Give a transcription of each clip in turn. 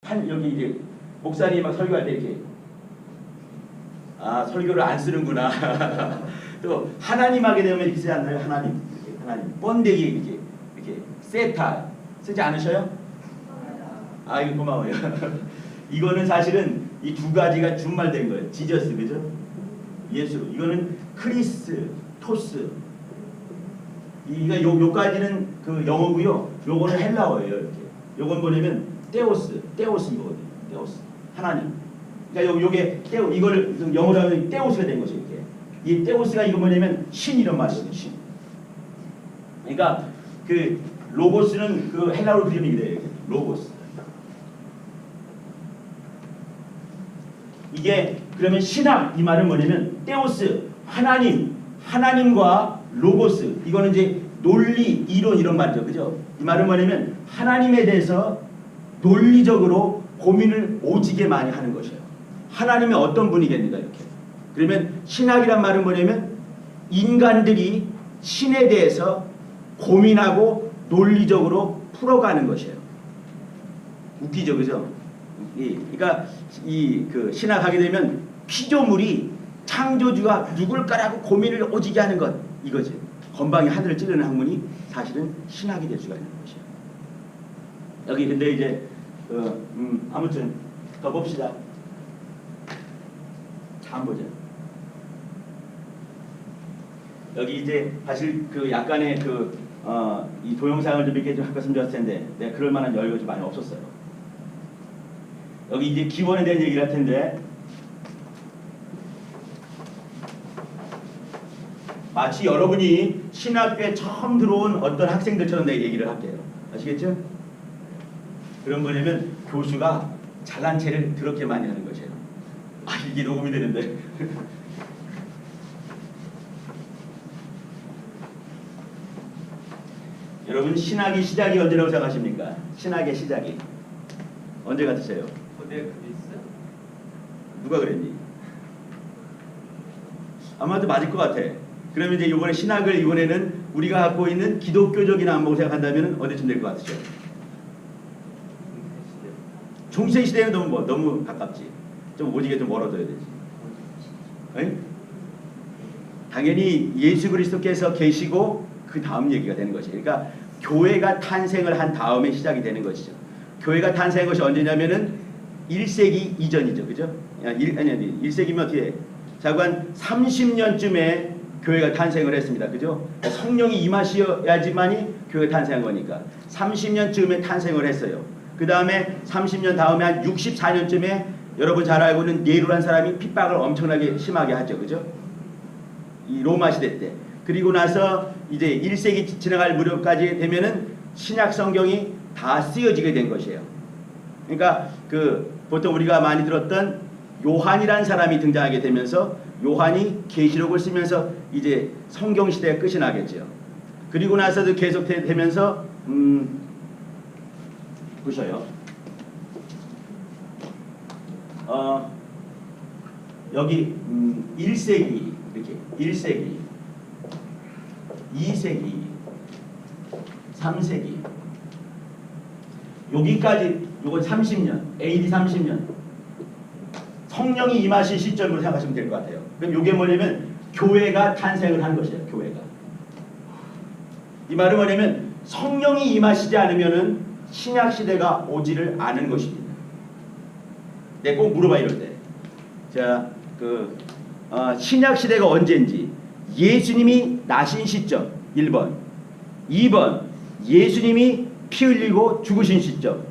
여기 이제 목사님이 막 설교할 때 이렇게 설교를 안 쓰는구나. 또 하나님 하게 되면 이렇게 쓰지 않나요? 하나님, 이렇게, 하나님 번데기 이렇게 세타 쓰지 않으셔요? 이거 고마워요. 이거는 사실은 이 두 가지가 준말된 거예요. 지저스, 그죠? 예수. 이거는 크리스토스. 이가 요까지는 그 영어고요. 요거는 헬라어예요. 이렇게. 요건 뭐냐면 떼오스이거든요. 떼오스. 하나님. 그러니까 요게 이거를 영어로 하면 떼오스가 된 거죠. 이렇게. 이 떼오스가 이거 뭐냐면 신 이런 말이거든요. 신. 그러니까 그 로고스는 그 헬라어로 그리면 이게 돼요. 로고스. 이게 그러면 신학 이 말은 뭐냐면 떼오스 하나님과 로고스 이거는 이제 논리 이론 이런 말이죠. 그죠? 이 말은 뭐냐면 하나님에 대해서 논리적으로 고민을 오지게 많이 하는 것이에요. 하나님이 어떤 분이겠는가 이렇게. 그러면 신학이란 말은 뭐냐면 인간들이 신에 대해서 고민하고 논리적으로 풀어가는 것이에요. 웃기죠, 그죠? 그러니까 그 신학하게 되면 피조물이 창조주가 누굴까라고 고민을 오지게 하는 것 이거지. 건방이 하늘을 찌르는 학문이 사실은 신학이 될 수가 있는 것이에요. 여기 근데 이제 아무튼 더 봅시다. 참 보자. 여기 이제 사실 그 약간의 이 동영상을 좀 이렇게 좀 바꿨으면 좋았을 텐데 내가 그럴 만한 여유가 좀 많이 없었어요. 여기 이제 기원에 대한 얘기를 할 텐데 마치 여러분이 신학교에 처음 들어온 어떤 학생들처럼 내가 얘기를 할게요. 아시겠죠? 그런 거냐면 교수가 잘난 체를 더럽게 많이 하는 것이에요. 이게 녹음이 되는데. 여러분 신학의 시작이 언제라고 생각하십니까? 신학의 시작이 언제 같으세요? 누가 그랬니? 아마도 맞을 것 같아. 그러면 이제 이번에 신학을 이번에는 우리가 갖고 있는 기독교적인 안목을 생각한다면 어디쯤 될 것 같으죠? 중세 시대는 너무 가깝지. 좀 오지게 좀 멀어져야 되지. 에? 당연히 예수 그리스도께서 계시고 그 다음 얘기가 되는 것이. 그러니까 교회가 탄생을 한 다음에 시작이 되는 것이죠. 교회가 탄생한 것이 언제냐면은 1세기 이전이죠. 그죠? 1세기면 어떻게 해? 자관 30년쯤에 교회가 탄생을 했습니다. 그죠? 성령이 임하셔야지만이 교회가 탄생한 거니까 30년쯤에 탄생을 했어요. 그 다음에 30년 다음에 한 64년쯤에 여러분 잘 알고 있는 네로라는 사람이 핍박을 엄청나게 심하게 하죠. 그죠? 이 로마 시대 때. 그리고 나서 이제 1세기 지나갈 무렵까지 되면은 신약 성경이 다 쓰여지게 된 것이에요. 그러니까 보통 우리가 많이 들었던 요한이라는 사람이 등장하게 되면서 요한이 계시록을 쓰면서 이제 성경 시대가 끝이 나겠죠. 그리고 나서도 계속되면서 보셔요. 여기 1세기 이렇게 1세기 2세기 3세기 여기까지 요건 30년 AD 30년 성령이 임하신 시점으로 생각하시면 될 것 같아요. 그럼 요게 뭐냐면 교회가 탄생을 한 것이에요. 교회가. 이 말은 뭐냐면 성령이 임하시지 않으면은 신약 시대가 오지를 않은 것입니다. 내가 꼭 물어봐 이럴 때. 자, 신약 시대가 언제인지 예수님이 나신 시점 1번 2번 예수님이 피 흘리고 죽으신 시점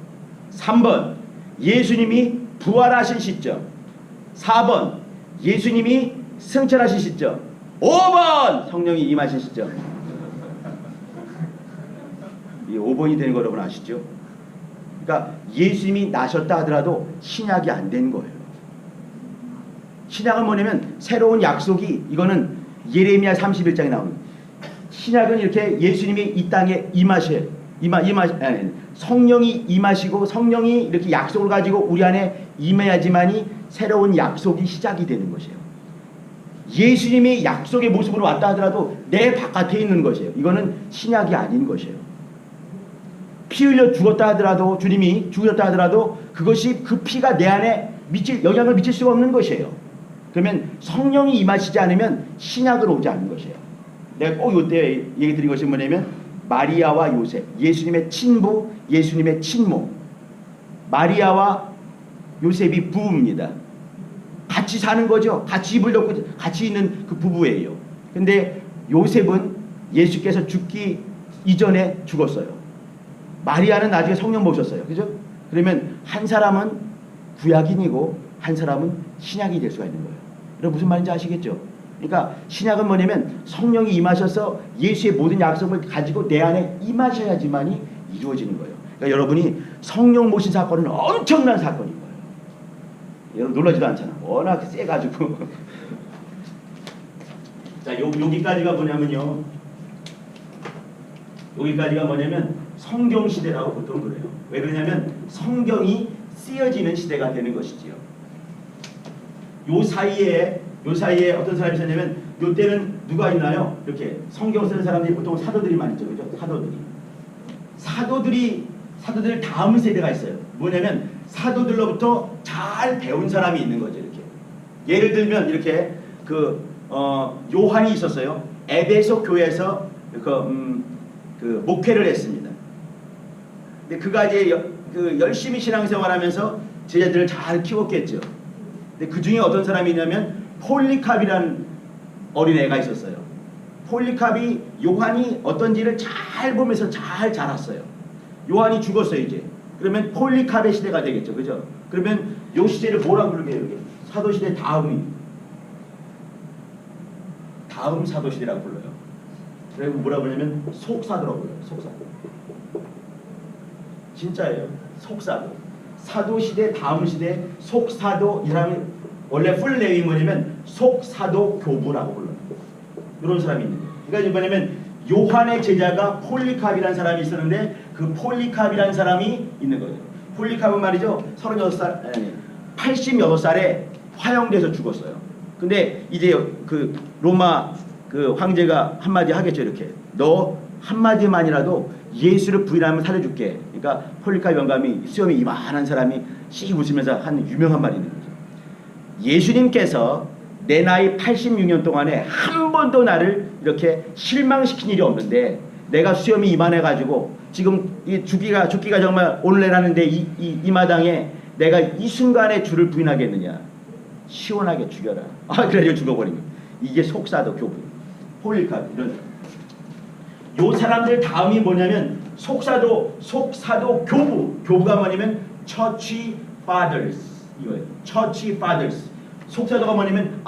3번 예수님이 부활하신 시점 4번 예수님이 승천하신 시점 5번 성령이 임하신 시점. 이 5번이 되는 거 여러분 아시죠? 그러니까 예수님이 나셨다 하더라도 신약이 안 된 거예요. 신약은 뭐냐면 새로운 약속이 이거는 예레미야 31장에 나옵니다. 신약은 이렇게 예수님이 이 땅에 성령이 임하시고 성령이 이렇게 약속을 가지고 우리 안에 임해야지만이 새로운 약속이 시작이 되는 것이에요. 예수님이 약속의 모습으로 왔다 하더라도 내 바깥에 있는 것이에요. 이거는 신약이 아닌 것이에요. 피 흘려 죽었다 하더라도, 주님이 죽었다 하더라도 그것이 그 피가 내 안에 영향을 미칠 수가 없는 것이에요. 그러면 성령이 임하시지 않으면 신약은 오지 않는 것이에요. 내가 꼭 이때 얘기 드린 것이 뭐냐면 마리아와 요셉, 예수님의 친부, 예수님의 친모. 마리아와 요셉이 부부입니다. 같이 사는 거죠. 같이 입을 덮고 같이 있는 그 부부예요. 근데 요셉은 예수께서 죽기 이전에 죽었어요. 마리아는 나중에 성령 모셨어요. 그죠? 그러면 한 사람은 구약인이고 한 사람은 신약이 될 수가 있는 거예요. 여러분 무슨 말인지 아시겠죠? 그러니까 신약은 뭐냐면 성령이 임하셔서 예수의 모든 약속을 가지고 내 안에 임하셔야지만이 이루어지는 거예요. 그러니까 여러분이 성령 모신 사건은 엄청난 사건인 거예요. 여러분 놀라지도 않잖아. 워낙 세가지고. 자, 여기까지가 뭐냐면요. 여기까지가 뭐냐면 성경 시대라고 보통 그래요. 왜 그러냐면 성경이 쓰여지는 시대가 되는 것이지요. 요 사이에 어떤 사람이 있었냐면 요 때는 누가 있나요? 이렇게 성경 쓰는 사람들이 보통 사도들이 많이 있죠. 그죠? 사도들 다음 세대가 있어요. 뭐냐면 사도들로부터 잘 배운 사람이 있는 거죠. 이렇게. 예를 들면 이렇게 요한이 있었어요. 에베소 교회에서 그 목회를 했습니다. 근데 그가 이제 열심히 신앙생활하면서 제자들을 잘 키웠겠죠. 근데 그 중에 어떤 사람이 있냐면 폴리캅이라는 어린애가 있었어요. 폴리캅이 요한이 어떤지를 잘 보면서 잘 자랐어요. 요한이 죽었어요 이제. 그러면 폴리캅의 시대가 되겠죠. 그죠? 그러면 요 시대를 뭐라고 부르게요? 여기 사도시대 다음 사도시대라고 불러요. 그리고 뭐라고 부르냐면 속사도라고 불러요. 속사도. 진짜예요. 속사도. 사도시대 다음 시대 속사도. 이 사람이 원래 풀 네임이 뭐냐면 속사도 교부라고 불러요. 이런 사람이 있는 거예요. 그러니까 뭐냐면 요한의 제자가 폴리캅이라는 사람이 있었는데 그 폴리캅이라는 사람이 있는 거예요. 폴리캅은 말이죠. 86살에 화형돼서 죽었어요. 근데 이제 그 로마 그 황제가 한마디 하겠죠. 이렇게. 너 한마디만이라도 예수를 부인하면 살려줄게. 그러니까 폴리캅 영감이 수염이 이만한 사람이 씩 웃으면서 한 유명한 말이 있는 거죠. 예수님께서 내 나이 86년 동안에 한 번도 나를 이렇게 실망시킨 일이 없는데 내가 수염이 이만해가지고 지금 이 죽기가 정말 오늘내라는데 이 마당에 내가 이 순간에 주를 부인하겠느냐. 시원하게 죽여라. 그래가지고 죽어버린 거예요. 이게 속사도 교부. 폴리캅 이런 요 사람들 다음이 뭐냐면 속사도 교부가 뭐냐면 처치 파더스 이거예요. 처치 파더스. 속사도가 뭐냐면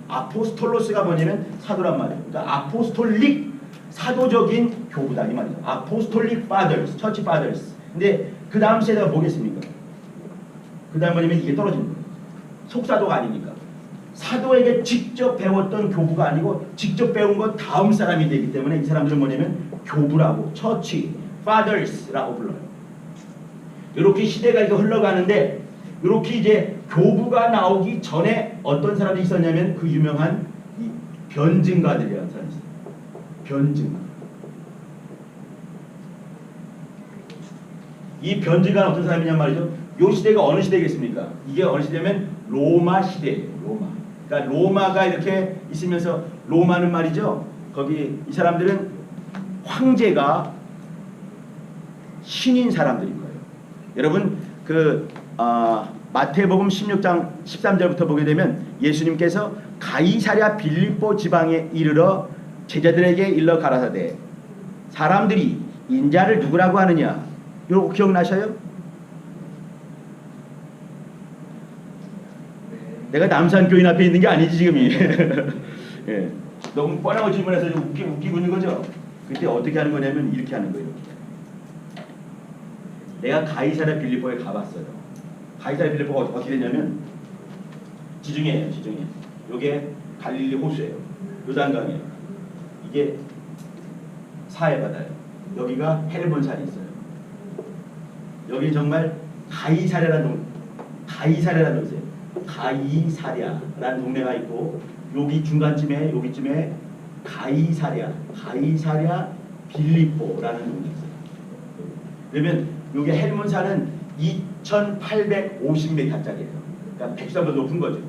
아포스톨로스가 뭐냐면 사도란 말이에요. 그러니까 아포스톨릭 사도적인 교부다 이 말이죠. 아포스톨릭 파더스, 처치 파더스. 근데 그 다음 세대가 뭐겠습니까? 그 다음 뭐냐면 이게 떨어지는 거예요. 속사도가 아니니까. 사도에게 직접 배웠던 교부가 아니고 직접 배운 건 다음 사람이 되기 때문에 이 사람들은 뭐냐면 교부라고 처치 파더스라고 불러요. 이렇게 시대가 이렇게 흘러가는데 이렇게 이제 교부가 나오기 전에 어떤 사람이 있었냐면 그 유명한 이 변증가들이라는 사람이 있어요. 변증가. 이 변증가는 어떤 사람이냐 말이죠. 이 시대가 어느 시대겠습니까? 이게 어느 시대면 로마 시대예요. 로마. 그러니까 로마가 이렇게 있으면서 로마는 말이죠. 거기 이 사람들은 황제가 신인 사람들인 거예요. 여러분 마태복음 16장 13절부터 보게 되면 예수님께서 가이사랴 빌립보 지방에 이르러 제자들에게 일러 가라사대 사람들이 인자를 누구라고 하느냐. 이거 기억나셔요? 내가 남산교인 앞에 있는 게 아니지 지금이. 예. 너무 뻔하고 질문해서 웃기고 있는 거죠. 그때 어떻게 하는 거냐면 이렇게 하는 거예요. 내가 가이사랴 빌립보에 가봤어요. 가이사랴 빌립보가 어떻게 되냐면 지중해예요. 지중해. 요게 갈릴리 호수예요. 요단강이에요. 이게 사해바다예요. 여기가 헬본산이 있어요. 여기 정말 가이사랴라는 동네예요. 가이사랴라는 동네가 있고 여기 여기쯤에 가이사랴 빌립보라는 동네가 있어요. 그러면 요게 헬몬산은 2,850m짜리예요. 그러니까 백수보다 높은 거죠.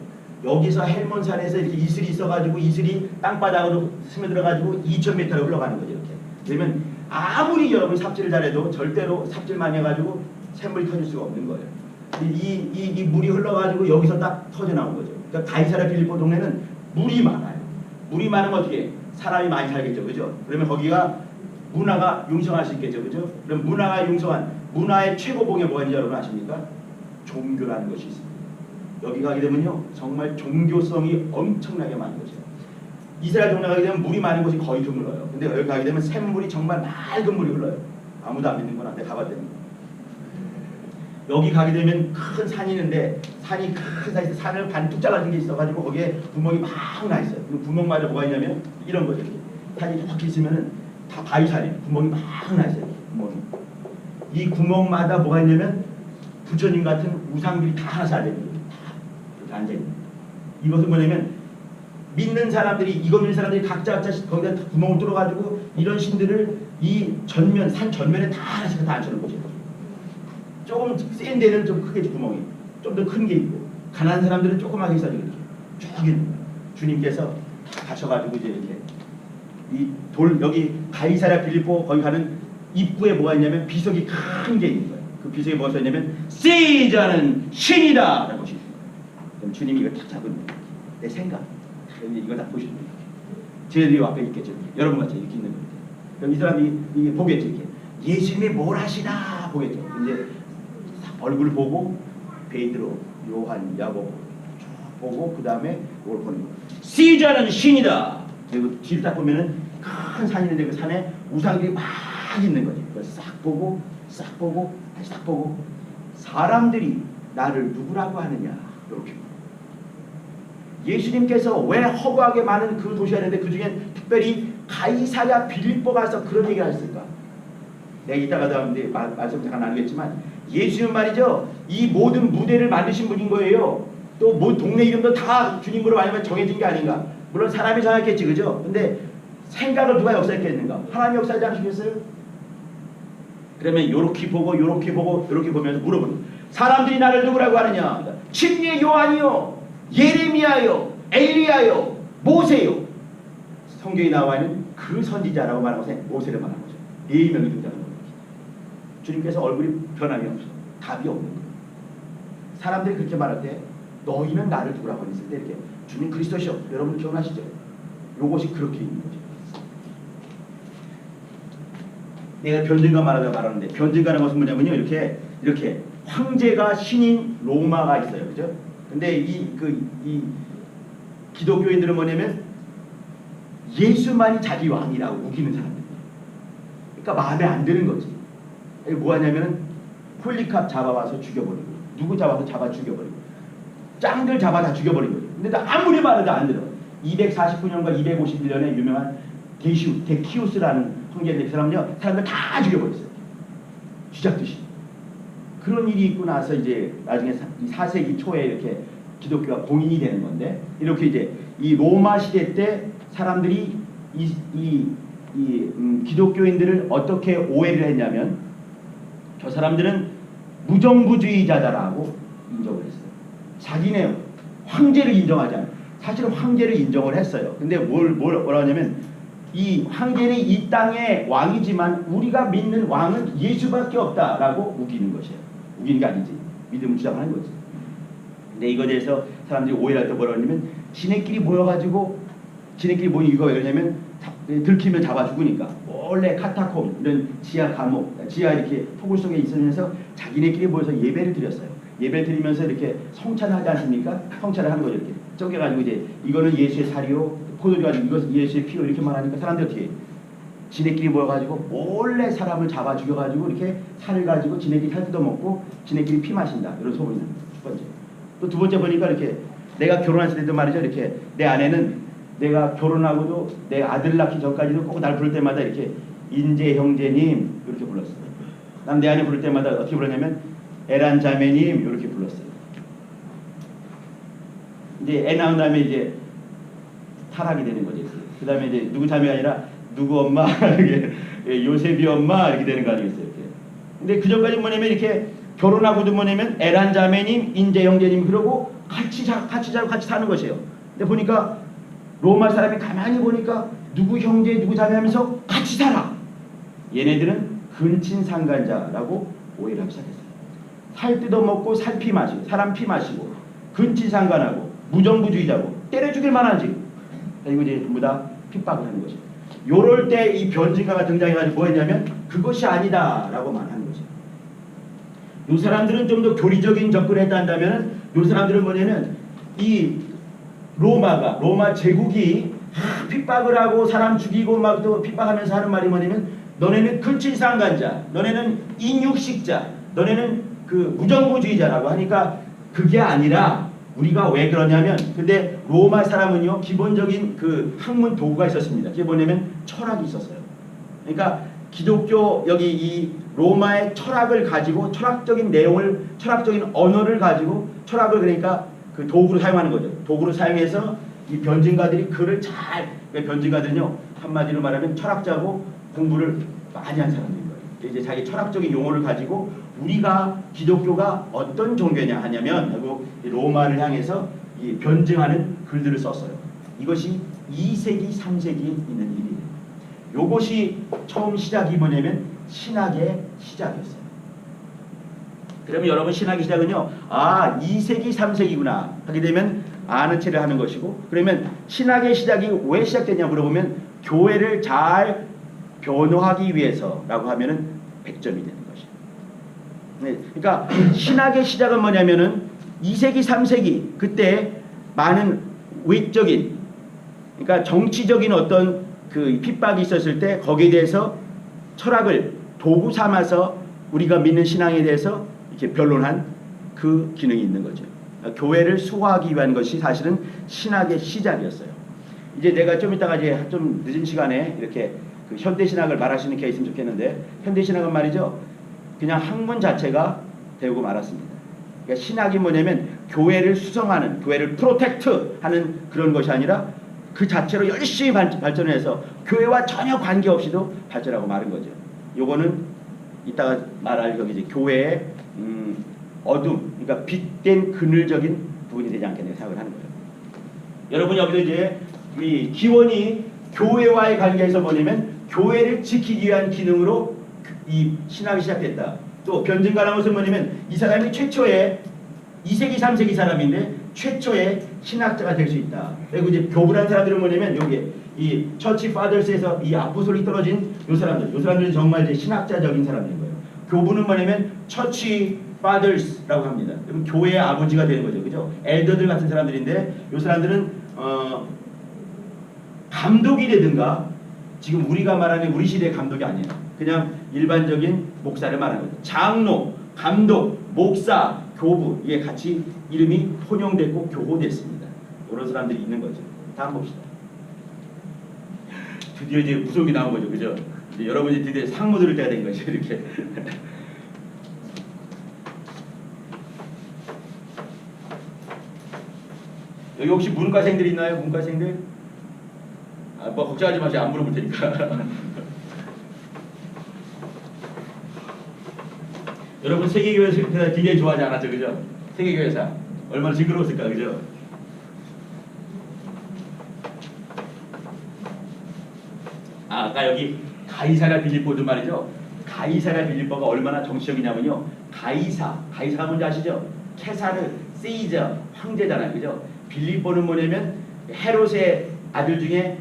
여기서 헬몬산에서 이렇게 이슬이 있어가지고 이슬이 땅바닥으로 스며들어가지고 2,000m로 흘러가는 거죠. 이렇게. 그러면 아무리 여러분 삽질을 잘해도 절대로 삽질 많이 해가지고 샘물이 터질 수가 없는 거예요. 이 물이 흘러가지고 여기서 딱 터져 나온 거죠. 그러니까 가이사랴 빌립보 동네는 물이 많아요. 물이 많으면 어떻게 해? 사람이 많이 살겠죠, 그죠? 그러면 거기가 문화가 융성할 수 있겠죠, 그죠? 그럼 문화가 융성한 문화의 최고봉에 뭐가 있는지 여러분 아십니까? 종교라는 것이 있습니다. 여기 가게 되면요, 정말 종교성이 엄청나게 많은 거죠. 이스라엘 동네 가게 되면 물이 많은 곳이 거의 드물어요. 근데 여기 가게 되면 샘물이 정말 맑은 물이 흘러요. 아무도 안 믿는 건 한데 가봤더니. 여기 가게 되면 큰 산이 있는데 산이 큰 산이 있어. 산을 반뚝 잘라진 게 있어가지고 거기에 구멍이 막 나 있어요. 그 구멍마다 뭐가 있냐면 이런 거죠. 이렇게. 산이 이렇게 있으면은 다 바위산이에요. 구멍이 막 나 있어요. 구멍이. 이 구멍마다 뭐가 있냐면 부처님 같은 우상들이 다 하나씩 앉아있는 거예요. 다 이렇게 앉아있는 거예요. 이것은 뭐냐면 믿는 사람들이 이거 믿는 사람들이 각자 거기다 구멍을 뚫어가지고 이런 신들을 이 전면 산 전면에 다 하나씩 다 앉혀놓은 거죠. 조금 센 데는 좀 크게 구멍이 좀 더 큰 게 있고 가난한 사람들은 조그맣게 있어요. 이렇게 쭉 있는 거예요. 주님께서 가셔가지고 이제 이렇게 이 돌 여기 가이사랴 빌립보 거기 가는 입구에 뭐가 있냐면 비석이 큰 게 있는 거예요. 그 비석에 뭐가 써있냐면 세자는 신이다 라고 하시는 거예요. 그럼 주님이 이걸 딱 잡은 내 생각 이걸 다 보시는 거예요. 제 앞에 있겠죠. 여러분 같이 이렇게 있는 거예요. 그럼 이 사람이 이게 보겠죠. 이렇게 예수님이 뭘 하시나 보겠죠. 이제 얼굴 보고 베드로, 요한, 야고보 쭉 보고 그 다음에 그걸 보는 거예요. 시자는 신이다. 그리고 뒤를 딱 보면은 큰 산이 있는데 그 산에 우상들이 막 있는 거지. 그걸 싹 보고 다시 싹 보고 사람들이 나를 누구라고 하느냐 이렇게. 예수님께서 왜 허구하게 많은 그 도시가 있는데 그 중에 특별히 가이사랴 빌립보 가서 그런 얘기를 하셨을까? 내가 이따가 다음에 말씀 잠깐 나누겠지만 예수님 말이죠. 이 모든 무대를 만드신 분인 거예요. 또 뭐 동네 이름도 다 주님으로 말하면 정해진 게 아닌가. 물론 사람이 정했겠지, 그죠? 근데 생각을 누가 역사했겠는가? 하나님이 역사하지 않으시겠어요? 그러면 요렇게 보고 요렇게 보고 요렇게 보면서 물어보는 거예요. 사람들이 나를 누구라고 하느냐? 침례 요한이요, 예레미야요, 엘리야요, 모세요. 성경에 나와 있는 그 선지자라고 말하는 것은 모세를 말하는 거죠. 4명이 등장하는 거예요. 주님께서 얼굴이 변함이 없어. 답이 없는 거예요. 사람들이 그렇게 말할 때 너희는 나를 누구라고 했을 때 이렇게 주님 그리스도시요. 여러분 기억나시죠? 요것이 그렇게 있는 거죠. 내가 변증가 말하는데 변증가라는 것은 뭐냐면요. 이렇게 황제가 신인 로마가 있어요. 그죠? 근데 이 기독교인들은 뭐냐면 예수만이 자기 왕이라고 우기는 사람들이에요. 그러니까 마음에 안 드는 거지. 뭐 하냐면은 폴리캅 잡아와서 죽여버리고 누구 잡아서 잡아 죽여버리고 짱들 잡아 다 죽여버린 거죠. 근데 아무리 말해도 안 들어. 249년과 251년에 유명한 데키우스라는 황제인데 그 사람은요 사람들 다 죽여버렸어요. 쥐잡듯이. 그런 일이 있고 나서 이제 나중에 4세기 초에 이렇게 기독교가 공인이 되는 건데 이렇게 이제 이 로마 시대 때 사람들이 기독교인들을 어떻게 오해를 했냐면 저 사람들은 무정부주의자다라고 인정을 했어요. 자기네 황제를 인정하지 않아요. 사실은 황제를 인정을 했어요. 근데 뭐라고 하냐면 이 황제는 이 땅의 왕이지만 우리가 믿는 왕은 예수밖에 없다라고 우기는 것이에요. 우기는 게 아니지. 믿음을 주장하는 거지. 근데 이거에 대해서 사람들이 오해할 때 뭐라고 하냐면 지네끼리 모여가지고 지네끼리 모인 이유가 왜 그러냐면 들키면 잡아 죽으니까 원래 카타콤 이런 지하 감옥 지하 이렇게 토굴 속에 있으면서 자기네끼리 모여서 예배를 드렸어요. 예배를 드리면서 이렇게 성찬을 하지 않습니까? 성찬을 하는 거죠. 이렇게 쪼개가지고 이제 이거는 예수의 살이요 포도주 가지고 이것은 예수의 피요 이렇게 말하니까 사람들이 어떻게 지네끼리 모여가지고 몰래 사람을 잡아 죽여가지고 이렇게 살을 가지고 지네끼리 살 뜯어먹고 지네끼리 피 마신다 이런 소문이 납니다. 첫 번째. 또 두 번째 보니까 이렇게 내가 결혼했을 때도 말이죠. 이렇게 내 아내는 내가 결혼하고도 내 아들 낳기 전까지도 꼭 날 부를 때마다 이렇게 인재 형제님 이렇게 불렀어요. 난 내 아내 부를 때마다 어떻게 불렀냐면 에란 자매님 이렇게 불렀어요. 이제 애 낳은 다음에 이제 타락이 되는 거죠. 그 다음에 이제 누구 자매가 아니라 누구 엄마 이렇게 요셉이 엄마 이렇게 되는 거 아니겠어요? 이렇게. 근데 그 전까지 뭐냐면 이렇게 결혼하고도 뭐냐면 애란 자매님, 인제 형제님 그러고 같이 자고 같이 사는 것이에요. 근데 보니까 로마 사람이 가만히 보니까 누구 형제 누구 자매 하면서 같이 살아. 얘네들은 근친상간자라고 오해를 하기 시작했어요. 살 뜯어먹고 살 피 마시고 사람 피 마시고 근친상간하고 무정부주의자고 때려 죽일 만하지. 이거 이제 전부 다 핍박을 하는 거죠. 요럴 때 이 변증가가 등장해가지고 뭐 했냐면 그것이 아니다라고 말하는 거죠. 요 사람들은 좀 더 교리적인 접근을 했다 한다면 요 사람들은 뭐냐면 이 로마 제국이 핍박을 하고 사람 죽이고 막 또 핍박하면서 하는 말이 뭐냐면 너네는 근친상간자, 너네는 인육식자, 너네는 그 무정부주의자라고 하니까 그게 아니라 우리가 왜 그러냐면 근데 로마 사람은요 기본적인 그 학문 도구가 있었습니다. 그게 뭐냐면 철학이 있었어요. 그러니까 기독교 여기 이 로마의 철학을 가지고 철학적인 내용을 철학적인 언어를 가지고 철학을 그러니까 그 도구로 사용하는 거죠. 도구로 사용해서 이 변증가들이 글을 잘 변증가들은요 한마디로 말하면 철학자고 공부를 많이 한 사람들인 거예요. 이제 자기 철학적인 용어를 가지고 우리가 기독교가 어떤 종교냐 하냐면 하고 로마를 향해서 이 변증하는 글들을 썼어요. 이것이 2세기 3세기에 있는 일이에요. 요것이 처음 시작이 뭐냐면 신학의 시작이었어요. 그러면 여러분 신학의 시작은요 2세기 3세기구나 하게 되면 아는 체를 하는 것이고 그러면 신학의 시작이 왜 시작됐냐 물어보면 교회를 잘 변호하기 위해서라고 하면은 100점이 되는 것이에요. 네, 그러니까 신학의 시작은 뭐냐면은 2세기 3세기 그때 많은 외적인 그러니까 정치적인 어떤 그 핍박이 있었을 때 거기에 대해서 철학을 도구 삼아서 우리가 믿는 신앙에 대해서 이렇게 변론한 그 기능이 있는 거죠. 교회를 수호하기 위한 것이 사실은 신학의 시작이었어요. 이제 내가 좀 이따가 이제 좀 늦은 시간에 이렇게 그 현대 신학을 말할 수 있는 케이스면 좋겠는데 현대 신학은 말이죠. 그냥 학문 자체가 되고 말았습니다. 그러니까 신학이 뭐냐면 교회를 수성하는, 교회를 프로텍트하는 그런 것이 아니라 그 자체로 열심히 발전해서 교회와 전혀 관계없이도 발전하고 마는 거죠. 요거는 이따가 말할 여기 이제 교회의 어둠, 그러니까 빛된 그늘적인 부분이 되지 않겠나 생각을 하는 거예요. 여러분 여기서 이제 이 기원이 교회와의 관계에서 뭐냐면 교회를 지키기 위한 기능으로 이 신학이 시작됐다. 또 변증가라는 것은 뭐냐면 이 사람이 최초의 2세기 3세기 사람인데 최초의 신학자가 될 수 있다. 그리고 이제 교부란 사람들은 뭐냐면 여기 이 처치 파더스에서 이 아포솔이 떨어진 요 사람들은 정말 이제 신학자적인 사람들인 거예요. 교부는 뭐냐면 처치 파더스라고 합니다. 그럼 교회의 아버지가 되는 거죠, 그죠? 엘더들 같은 사람들인데 요 사람들은 감독이 되든가 지금 우리가 말하는 우리 시대의 감독이 아니에요. 그냥 일반적인 목사를 말하는 거죠. 장로, 감독, 목사, 교부 이게 같이 이름이 혼용됐고 교호됐습니다. 이런 사람들이 있는 거죠. 다음 봅시다. 드디어 이제 무속이 나온 거죠, 그죠? 이제 여러분이 드디어 상무 들을 때가 된 거죠, 이렇게. 여기 혹시 문과생들 있나요? 문과생들? 뭐 걱정하지 마세요. 안 물어볼 테니까. 여러분 세계교회사 굉장히 좋아하지 않았죠, 그죠? 세계교회사 얼마나 징그러웠을까, 그죠? 아까 여기 가이사랴 빌립보도 말이죠. 가이사랴 빌립보가 얼마나 정치적이냐면요. 가이사가 뭔지 아시죠? 케사르, 세이저, 황제잖아요, 그죠? 빌립보는 뭐냐면 헤롯의 아들 중에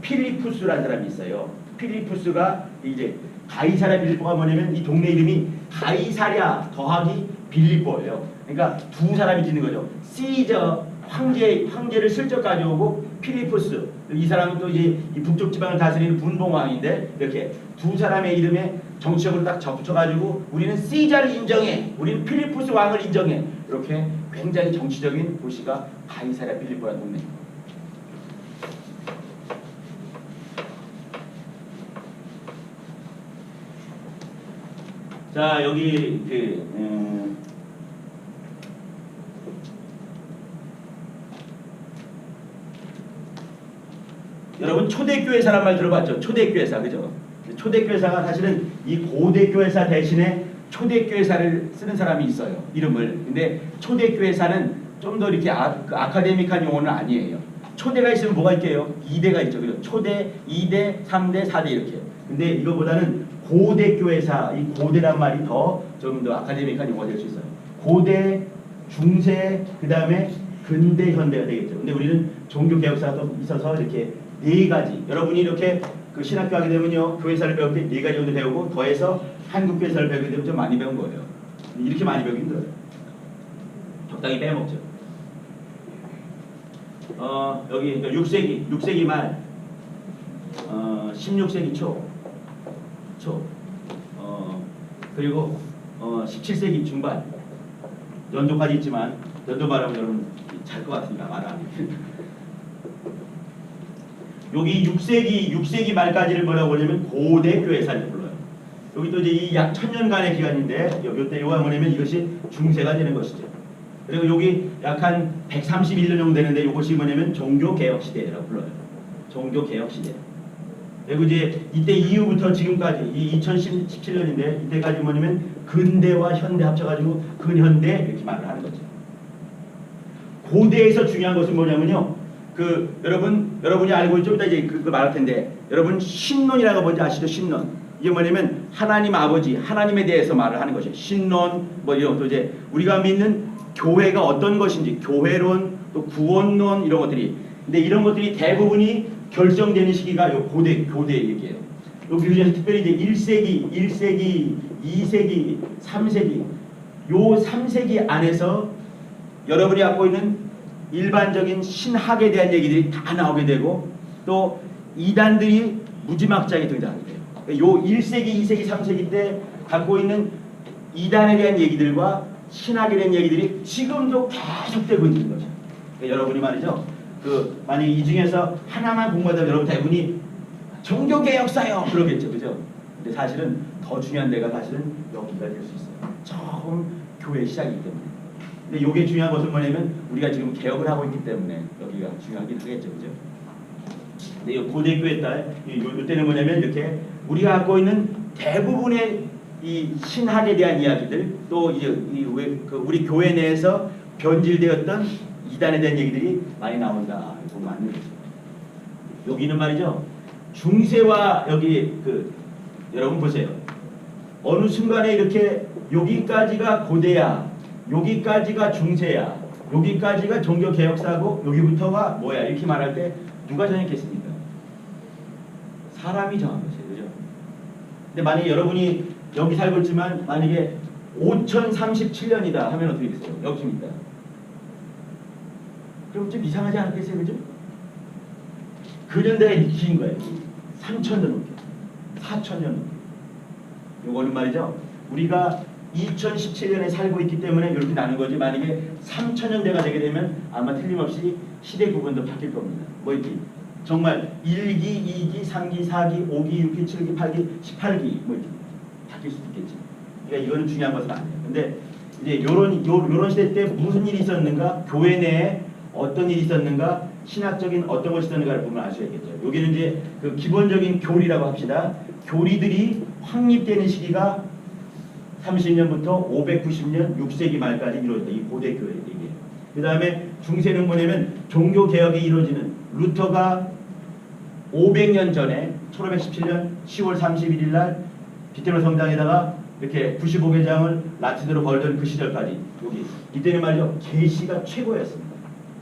필리푸스라는 사람이 있어요. 필리푸스가 이제 가이사랴 빌립보가 뭐냐면 이 동네 이름이 가이사랴 더하기 빌립보예요. 그러니까 두 사람이 짓는 거죠. 시저 황제를 슬쩍 가져오고 필리푸스 이 사람은 또 이제 이 북쪽 지방을 다스리는 분봉왕인데 이렇게 두 사람의 이름에 정치적으로 딱 접붙여가지고 우리는 시저를 인정해, 우리는 필리푸스 왕을 인정해. 이렇게 굉장히 정치적인 도시가 가이사랴 빌립보라는 동네입니다. 자 여기 여러분 초대교회사란 말 들어봤죠? 초대교회사, 그죠? 초대교회사가 사실은 이 고대교회사 대신에 초대교회사를 쓰는 사람이 있어요. 이름을. 근데 초대교회사는 좀 더 이렇게 그 아카데믹한 용어는 아니에요. 초대가 있으면 뭐가 있게요? 2대가 있죠. 그죠? 초대, 2대, 3대, 4대 이렇게. 근데 이거보다는 고대교회사, 이 고대란 말이 더 좀 더 아카데믹한 용어가 될 수 있어요. 고대, 중세, 그 다음에 근대, 현대가 되겠죠. 근데 우리는 종교개혁사가 또 있어서 이렇게 네 가지. 여러분이 이렇게 그 신학교 하게 되면요, 교회사를 배울 때 네 가지 정도 배우고 더해서 한국 교회사를 배우게 되면 좀 많이 배운 거예요. 이렇게 많이 배우기 힘들어요. 적당히 빼먹죠. 여기 6세기 말, 16세기 초, 그리고 17세기 중반 연도까지 있지만 연도 말하면 여러분 잘 것 같으니까 말 안 해요. 여기 6세기 말까지를 뭐라고 하냐면 고대 교회사를 불러요. 여기 또 이제 이 약 1000년간의 기간인데 요때 요가 뭐냐면 이것이 중세가 되는 것이죠. 그리고 여기 약 한 131년 정도 되는데 이것이 뭐냐면 종교개혁 시대라고 불러요. 종교개혁 시대. 그리고 이제 이때 이후부터 지금까지 이 2017년인데 이때까지 뭐냐면 근대와 현대 합쳐가지고 근현대 이렇게 말을 하는 거죠. 고대에서 중요한 것은 뭐냐면요. 그 여러분이 알고 있죠? 이따 이제 그거 말할 텐데 여러분 신론이라고 뭔지 아시죠? 신론. 이게 뭐냐면 하나님 아버지, 하나님에 대해서 말을 하는 것이에요. 신론 뭐 이런 것도 이제 우리가 믿는 교회가 어떤 것인지 교회론 또 구원론 이런 것들이 근데 이런 것들이 대부분이 결정되는 시기가 요 고대 얘기예요. 여기 중에서 특별히 이제 1세기, 2세기, 3세기 요 3세기 안에서 여러분이 갖고 있는 일반적인 신학에 대한 얘기들이 다 나오게 되고 또 이단들이 무지막지하게 등장하게 돼요. 요 1세기, 2세기, 3세기 때 갖고 있는 이단에 대한 얘기들과 신학에 대한 얘기들이 지금도 계속되고 있는 거죠. 그러니까 여러분이 말이죠. 그 만약 이 중에서 하나만 공부하다 여러분 대부분이 종교개혁사요 그러겠죠, 그죠? 근데 사실은 더 중요한 데가 사실은 여기가 될 수 있어요. 처음 교회 시작이기 때문에. 근데 이게 중요한 것은 뭐냐면 우리가 지금 개혁을 하고 있기 때문에 여기가 중요하긴 하겠죠, 그죠? 근데 이 고대교회 이때는 뭐냐면 이렇게 우리가 갖고 있는 대부분의 이 신학에 대한 이야기들 또 이제 우리 교회 내에서 변질되었던 이단에 대한 얘기들이 많이 나온다. 이거 맞는 거죠. 여기는 말이죠. 중세와 여기 여러분 보세요. 어느 순간에 이렇게 여기까지가 고대야, 여기까지가 중세야, 여기까지가 종교개혁사고 여기부터가 뭐야 이렇게 말할 때 누가 정했겠습니까? 사람이 정한 것이에요. 그죠? 근데 만약에 여러분이 여기 살고 있지만 만약에 5037년이다 하면 어떻게 되겠어요? 여기입니다. 그럼 좀 이상하지 않겠어요? 그죠? 근현대가 긴 거예요. 3000년 넘게. 4000년 넘게. 요거는 말이죠. 우리가 2017년에 살고 있기 때문에 이렇게 나는 거지 만약에 3000년대가 되게 되면 아마 틀림없이 시대 구분도 바뀔 겁니다. 뭐 이렇게 정말 1기, 2기, 3기, 4기, 5기, 6기, 7기, 8기, 18기 뭐 이렇게 바뀔 수도 있겠지. 그러니까 이거는 중요한 것은 아니에요. 근데 이제 요런 시대 때 무슨 일이 있었는가? 교회 내에 어떤 일이 있었는가? 신학적인 어떤 것이 있었는가를 보면 알 수 있겠죠. 여기는 이제 그 기본적인 교리라고 합시다. 교리들이 확립되는 시기가 30년부터 590년 6세기 말까지 이루어졌다. 이 고대 교회 얘기예요. 그 다음에 중세는 뭐냐면 종교 개혁이 이루어지는 루터가 500년 전에 1517년 10월 31일 날 비테로 성당에다가 이렇게 95개장을 라틴어로 걸던 그 시절까지 여기 이때는 말이죠. 계시가 최고였습니다.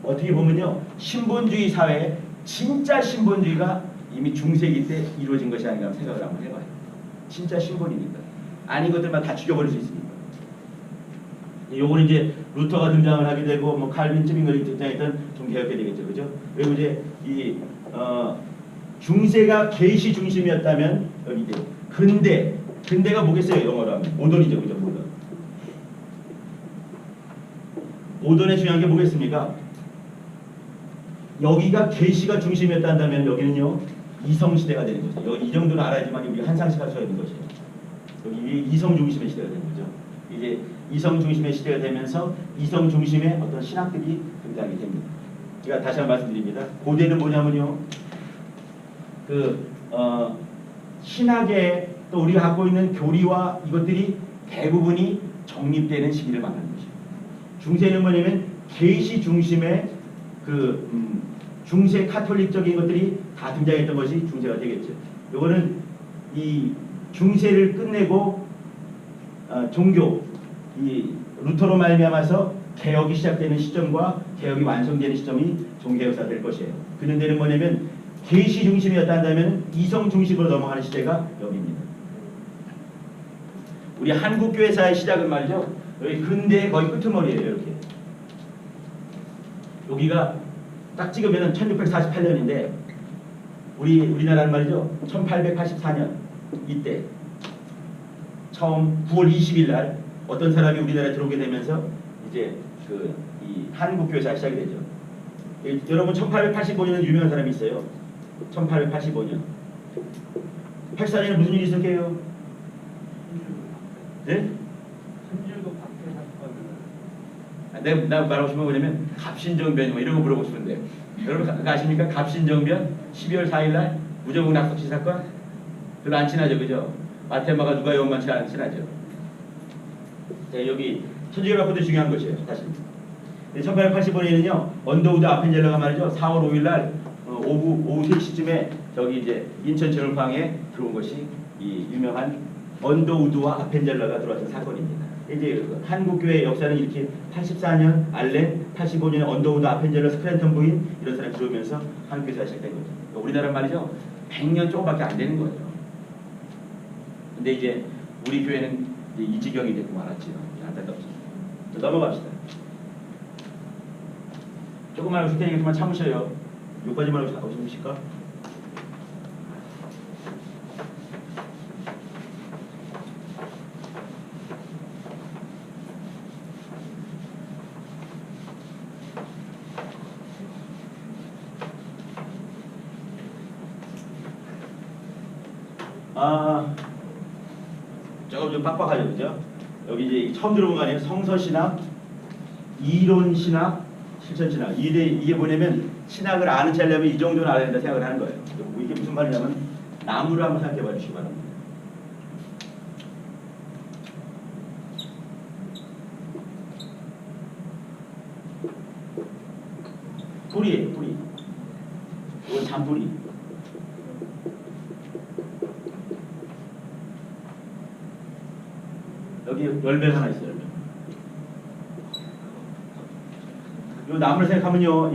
어떻게 보면요. 신본주의 사회 진짜 신본주의가 이미 중세기 때 이루어진 것이 아닌가 생각을 한번 해봐요. 진짜 신본이니까. 아닌 것들만 다 죽여버릴 수 있습니다. 요거는 이제 루터가 등장을 하게 되고 뭐 칼빈 쯤인거리 등장했던 좀 개혁이 되겠죠, 그죠? 그리고 이제 이 중세가 계시 중심이었다면 여기 이제 근대가 뭐겠어요? 영어로 하면 모던이죠, 그죠? 모던의 중요한 게 뭐겠습니까? 여기가 계시가 중심이었다면 여기는요 이성 시대가 되는 거죠. 여기 이 정도는 알아야지만 우리가 한상식 할 수 있는 것이에요. 여기 이성 중심의 시대가 되는 거죠. 이제 이성 중심의 시대가 되면서 이성 중심의 어떤 신학들이 등장이 됩니다. 제가 다시 한번 말씀드립니다. 고대는 뭐냐면요, 신학의 또 우리가 갖고 있는 교리와 이것들이 대부분이 정립되는 시기를 말하는 거죠. 중세는 뭐냐면 계시 중심의 중세 카톨릭적인 것들이 다 등장했던 것이 중세가 되겠죠. 요거는 이 중세를 끝내고 종교 이 루터로 말미암아서 개혁이 시작되는 시점과 개혁이 완성되는 시점이 종교역사가 될 것이에요. 그런데는 뭐냐면 계시 중심이었다 한다면 이성 중심으로 넘어가는 시대가 여기입니다. 우리 한국 교회사의 시작은 말이죠. 여기 근대의 거의 끄트머리예요. 이렇게. 여기가 딱 찍으면 1648년인데 우리나라는 말이죠. 1884년 이때 처음 9월 20일 날 어떤 사람이 우리나라에 들어오게 되면서 이제 이 한국 교회사 시작이 되죠. 여러분 1885년에 유명한 사람이 있어요. 1885년. 84년에 무슨 일이 있었게요? 네? 선질국 박해 사건을. 내가 말하고 싶은 건 뭐냐면 갑신정변 뭐 이런 거 물어보고 싶은데 여러분 아십니까? 갑신정변 12월 4일 날 무정부 낙석시 사건 별로 안 친하죠, 그죠? 마테마가 누가 요만치 안 친하죠. 자, 여기 천주교학부도 중요한 것이에요, 사실. 1885년에는요 언더우드 아펜젤러가 말이죠 4월 5일 날 오후 3시쯤에 저기 이제 인천 전울항에 들어온 것이 이 유명한 언더우드와 아펜젤러가 들어왔던 사건입니다. 이제 한국교회 역사는 이렇게 84년 알렌, 85년에 언더우드 아펜젤러 스크랜턴 부인 이런 사람이 들어오면서 한국교회가 시작된 거죠. 그러니까 우리나라 말이죠 100년 조금밖에 안 되는 거죠. 근데 이제 우리 교회는 이제 이 지경이 됐고 말았지요. 안타깝습니다. 넘어갑시다. 조금만 하고 줄 테니까 좀만 참으셔요. 여기까지만 하고 싶으실까? 조금 좀 빡빡하죠, 그죠? 여기 이제 처음 들어본 거 아니에요? 성서신학, 이론신학, 실천신학. 이게 뭐냐면 신학을 아는 체 하려면 이 정도는 알아야 된다 생각을 하는 거예요. 이게 무슨 말이냐면 나무를 한번 생각해 봐 주시기 바랍니다. 뿌리예요, 뿌리. 이건 잔뿌리. 여기 열매가 하나 있어요. 열매. 이 나무를 생각하면요,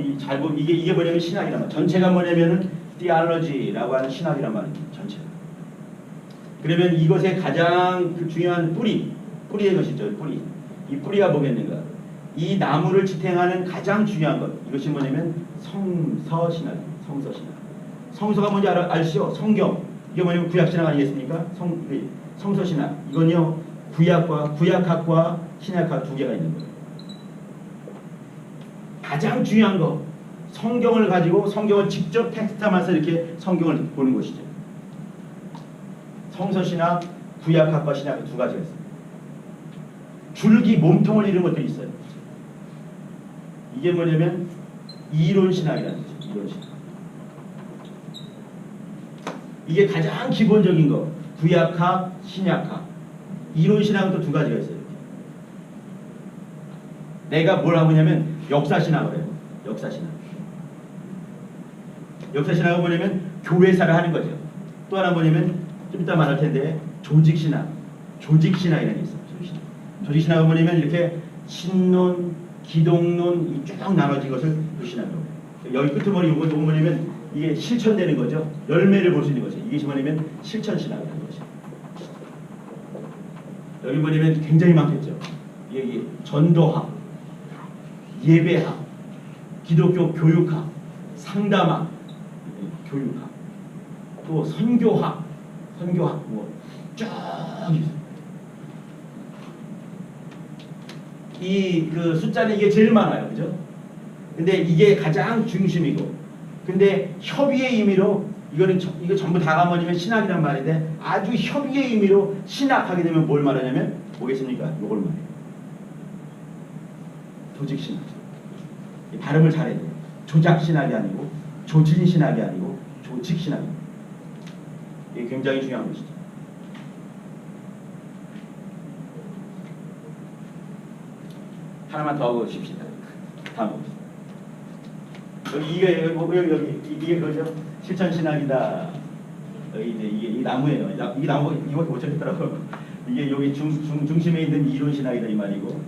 이게 뭐냐면 신학이란 말. 전체가 뭐냐면은 theology라고 하는 신학이란 말입니다. 전체가. 그러면 이것의 가장 중요한 뿌리의 것이죠. 뿌리. 이 뿌리가 뭐겠는가? 이 나무를 지탱하는 가장 중요한 것. 이것이 뭐냐면 성서신학입니다. 성서신학. 성서가 뭔지 아시죠? 성경. 이게 뭐냐면 구약신학 아니겠습니까? 성서신학. 이건요. 구약학과 신약학 두 개가 있는 거예요. 가장 중요한 거 성경을 가지고 성경을 직접 텍스트하면서 이렇게 성경을 보는 것이죠. 성서신학, 구약학과 신학학 두 가지가 있습니다. 줄기 몸통을 이루는 것들이 있어요. 이게 뭐냐면 이론신학이라는 거죠. 이론신학. 이게 가장 기본적인 거. 구약학, 신약학. 이론신학은 또 두 가지가 있어요. 내가 뭘 하고 있냐면 역사신학을 해요. 역사신학. 역사신학은 뭐냐면 교회사를 하는 거죠. 또 하나 뭐냐면 좀 이따 말할 텐데 조직신학. 조직신학이라는 게 있어요. 조직신학. 조직신학은 뭐냐면 이렇게 신론, 기독론 쭉 나눠진 것을 조직신학이라고 해요. 여기 끄트머리 요거 뭐냐면 이게 실천되는 거죠. 열매를 볼 수 있는 거죠. 이게 뭐냐면 실천신학이라는 거죠. 여기 뭐냐면 굉장히 많겠죠. 여기 전도학, 예배학, 기독교 교육학, 상담학, 교육학, 또 선교학 뭐쫙 있어요. 이 숫자는 이게 제일 많아요, 그죠? 근데 이게 가장 중심이고, 근데 협의의 의미로 이거 전부 다가 뭐냐면 신학이란 말인데 아주 협의의 의미로 신학하게 되면 뭘 말하냐면 뭐겠습니까? 요걸 말해요. 조직신학. 발음을 잘해야 돼요. 조작신학이 아니고 조진신학이 아니고 조직신학입니다. 이게 굉장히 중요한 것이죠. 하나만 더 하고 쉽시다. 다음 봅시다. 여기 여기 이게 그거죠? 실천 신학이다. 여기 이제 이게 이 나무예요. 이 나무 이거 못 찾겠더라고. 이게 여기 중심에 있는 이론 신학이다 이 말이고,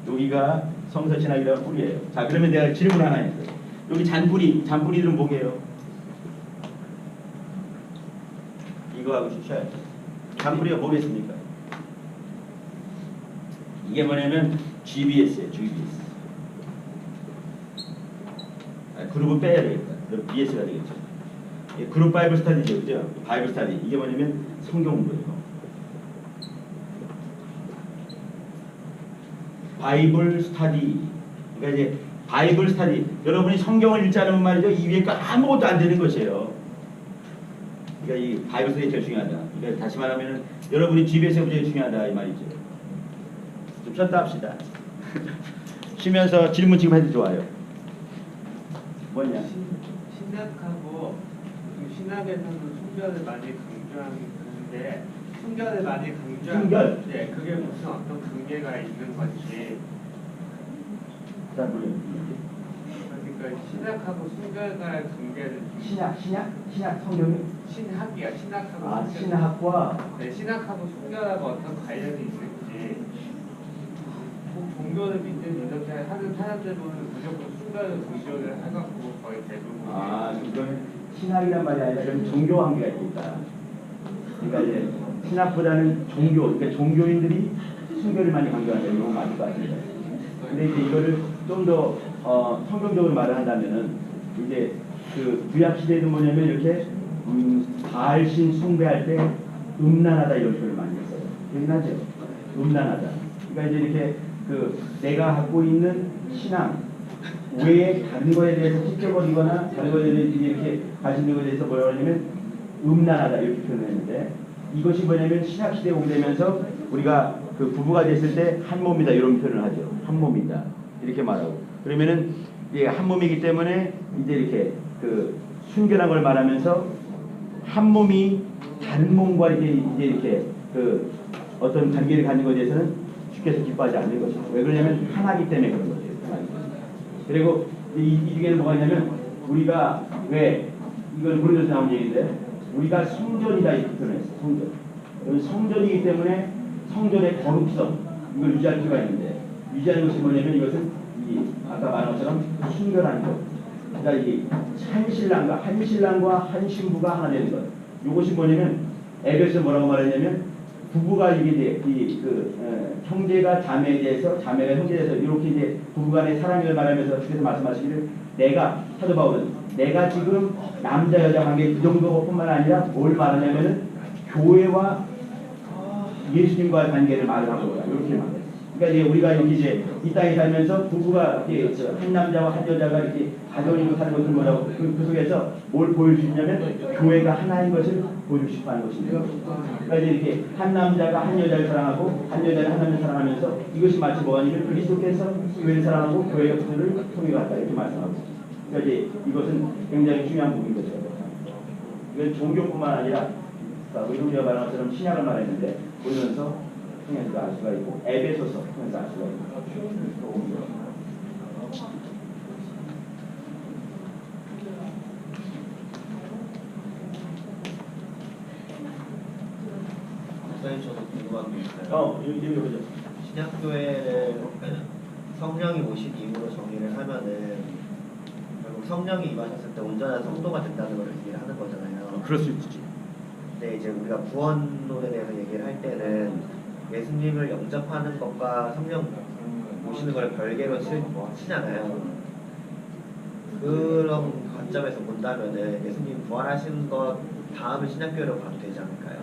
여기가 성서 신학이라는 뿌리예요. 자, 그러면 내가 질문 하나 했어요. 여기 잔뿌리들은 뭐게요? 이거 하고 쉬셔야죠. 잔뿌리가 뭐겠습니까? 이게 뭐냐면 GBS예요. GBS. 그룹은 빼야 되겠다. BS가 되겠죠. 그룹 바이블 스터디죠, 그죠? 바이블 스터디. 이게 뭐냐면 성경 공부예요. 바이블 스터디. 그러니까 이제 바이블 스터디. 여러분이 성경을 읽지 않으면 말이죠, 이 위에 거 아무것도 안 되는 것이에요. 그러니까 이 바이블 스터디 제일 중요하다. 그러니까 다시 말하면은 여러분이 GBS가 제일 중요하다 이 말이죠. 좀 쉬었다 합시다. 쉬면서 질문 지금 해도 좋아요. 뭐냐? 신학하고 신학에서는 순결을 많이 강조하는데 순결을 많이 강조하는 순결? 네, 그게 무슨 어떤 관계가 있는 건지. 그러니까 신학하고 순결과의 관계를 신학 성경이? 신학이야 신학하고 순결. 신학과 네, 신학하고 순결하고 어떤 관련이 있는지. 종교를 믿는 이렇게 하는 사람들은 무조건 순결을 강조를 해갖고 거의 대부분. 이건 신학이란 말이 아니라 좀 종교 관계가 있다. 그러니까 이제 신학보다는 종교, 그러니까 종교인들이 순결을 많이 강조한다는 건 맞을 것 같습니다. 근데 이제 이거를 좀 더 성경적으로 말을 한다면은 이제 그 구약 시대에는 뭐냐면 이렇게 바알신 숭배할 때 음란하다 이런 표현을 많이 했어요. 기억나죠? 음란하다. 그러니까 이제 이렇게 내가 갖고 있는 신앙 외에 다른 거에 대해서 찢겨버리거나 다른 거에 대해서 이렇게 가진 것에 대해서 뭐라고 하냐면 음란하다 이렇게 표현했는데, 이것이 뭐냐면 신학 시대에 오게 되면서 우리가 그 부부가 됐을 때 한 몸이다 이런 표현을 하죠. 한 몸이다 이렇게 말하고, 그러면은 이게 한 몸이기 때문에 이제 이렇게 순결한 걸 말하면서 한 몸이 다른 몸과 이렇게 어떤 관계를 가진 것에 대해서는 주께서 기뻐하지 않는 것이죠. 왜 그러냐면 하나기 때문에 그런 거죠. 그리고 이 중에는 뭐가 있냐면 우리가 왜 이건 고린도서 나온 얘기인데 우리가 성전이다 이렇게 표현했어요. 성전. 여기 성전이기 때문에 성전의 거룩성 이걸 유지할 필요가 있는데, 유지하는 것이 뭐냐면 이것은 아까 말한 것처럼 순결한 것. 그러니까 이 한 신랑과 한 신부가 하나 되는 것. 이것이 뭐냐면 에베소에서 뭐라고 말했냐면 부부가 이게 형제가 자매에 대해서 자매가 형제에 대해서 이렇게 이제 부부간의 사랑을 말하면서 주께서 말씀하시기를 사도 바울은 내가 지금 남자 여자 관계 그 정도뿐만 아니라 뭘 말하냐면은 교회와 예수님과의 관계를 말을 하고 이렇게 말해요. 그러니까 이제 우리가 여기 이제 이 땅에 살면서 부부가 이렇게 한 남자와 한 여자가 이렇게 가정을 이루고 사는 것을 뭐라고 그 속에서 뭘 보여줄 수 있냐면 교회가 하나인 것을 보여주고 싶어 하는 것입니다. 그러니까 이제 이렇게 한 남자가 한 여자를 사랑하고 한 여자가 한 남자를 사랑하면서 이것이 마치 뭐가 아니면 그리스도께서 교회를 사랑하고 교회가 그들을 통일한다 이렇게 말씀하고, 그러니까 이제 이것은 굉장히 중요한 부분인 거죠. 이건 종교뿐만 아니라 우리가 말한 것처럼 신약을 말했는데 보면서 통해서 알 수가 있고 에베소서 통해서 알 수가 있고. 목사님, 저도 궁금한 게 있어요. 여기 보죠. 신약교회를 성령이 오신 이후로 정의를 하면은 결국 성령이 임하셨을 때 온전한 성도가 된다는 걸 얘기를 하는 거잖아요. 그럴 수 있지. 근데 이제 우리가 구원론에 대해서 얘기를 할 때는 예수님을 영접하는 것과 성령 오시는 걸 별개로 치잖아요. 그런 관점에서 본다면은 예수님 부활하신 것 다음에 신약교회로 가도 되지 않을까요?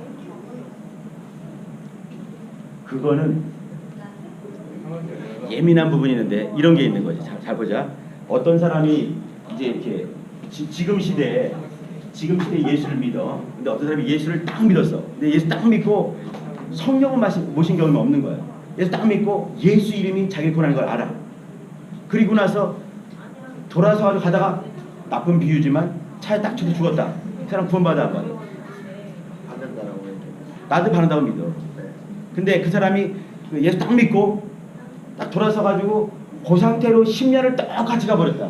그거는 예민한 부분이 있는데 이런 게 있는 거지. 잘 보자. 어떤 사람이 이제 이렇게 지금 시대에 예수를 믿어. 근데 어떤 사람이 예수를 딱 믿었어. 근데 예수 딱 믿고 성령을 모신 경험이 없는 거예요. 예수 딱 믿고 예수 이름이 자기 구원하는 걸 알아. 그리고 나서 돌아서 가다가 나쁜 비유지만 차에 딱 쳐서 죽었다. 그 사람 구원받아 안 받아? 받는다라고 해요. 나도 받는다고 믿어. 근데 그 사람이 예수 딱 믿고 딱 돌아서 가지고 그 상태로 10년을 똑같이 가버렸다.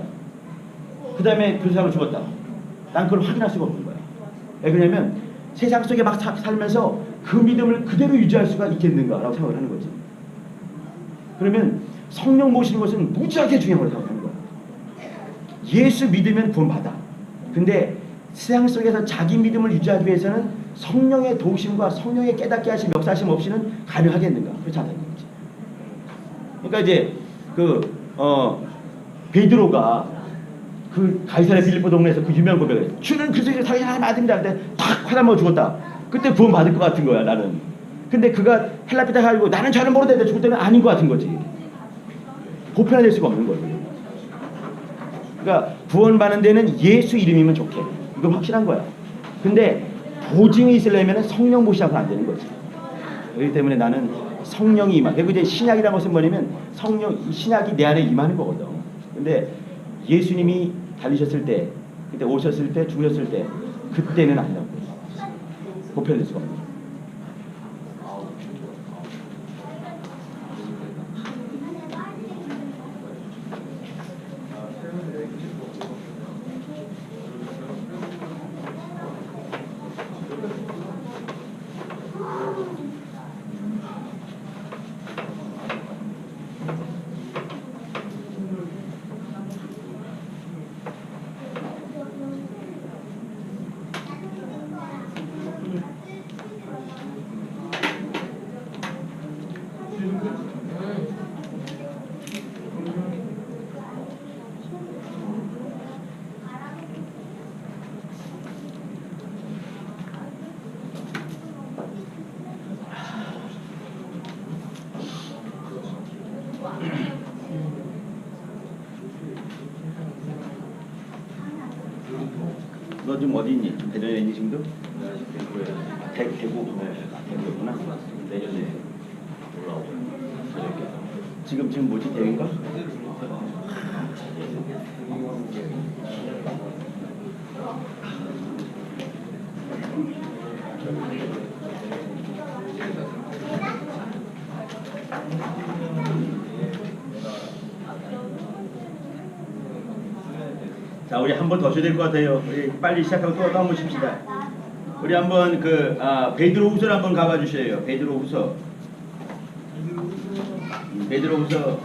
그 다음에 그 사람은 죽었다. 난 그걸 확인할 수가 없는 거야. 왜 그러냐면 세상 속에 막 살면서 그 믿음을 그대로 유지할 수가 있겠는가라고 생각을 하는 거지. 그러면 성령 모시는 것은 무지하게 중요한 걸 생각하는 거야. 예수 믿으면 구원받아. 근데 세상 속에서 자기 믿음을 유지하기 위해서는 성령의 도우심과 성령의 깨닫게 하심, 역사하심 없이는 가능하겠는가? 그렇지 않다는 거지. 그러니까 이제 베드로가 그 가이사랴 빌립보 동네에서 그 유명한 고백을 해. 주는 그리스도의 살아계신 하나님 아들입니다. 근데 탁 화단 먹어 죽었다. 그때 구원 받을 것 같은 거야 나는. 근데 그가 헬라피타 가지고 나는 저는 모르는데 죽을 때는 아닌 것 같은 거지. 보편화될 수가 없는 거예요. 그러니까 구원받는 데는 예수 이름이면 좋게. 이건 확실한 거야. 근데 보증이 있으려면 성령 모시하고 안 되는 거지. 그렇기 때문에 나는 성령이 임하. 그리고 이제 신약이라는 것은 뭐냐면 신약이 내 안에 임하는 거거든. 근데 예수님이 달리셨을 때, 그때 오셨을 때, 죽으셨을 때, 그때는 아니라고. 보편될 수가 없는 거야. 너 지금 어디 있니? 대전에 있니 지금도? 대구. 대구구나. 내년에 올라오고. 지금 뭐지 대회인가? 자, 우리 한 번 더 쉬어야 될 것 같아요. 우리 빨리 시작하고 또 한번 쉽시다. 우리 한번 베드로후서를 한번 가봐 주세요. 베드로후서. 베드로후서.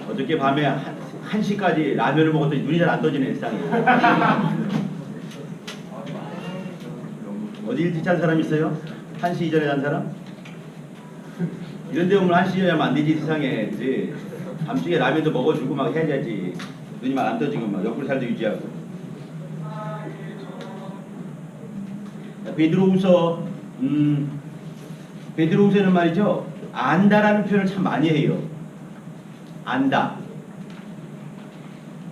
어저께 밤에 1시까지 라면을 먹었더니 눈이 잘 안 떠지네, 세상에. 어디 일찍 잔 사람 있어요? 1시 이전에 잔 사람? 이런 데 오면 1시 이전에 하면 안 되지, 세상에. 그치? 밤중에 라면도 먹어주고 막 해야지. 눈이 막 안 떠지고 막 옆구리 살도 유지하고. 베드로후서, 베드로후서는 말이죠. 안다라는 표현을 참 많이 해요. 안다.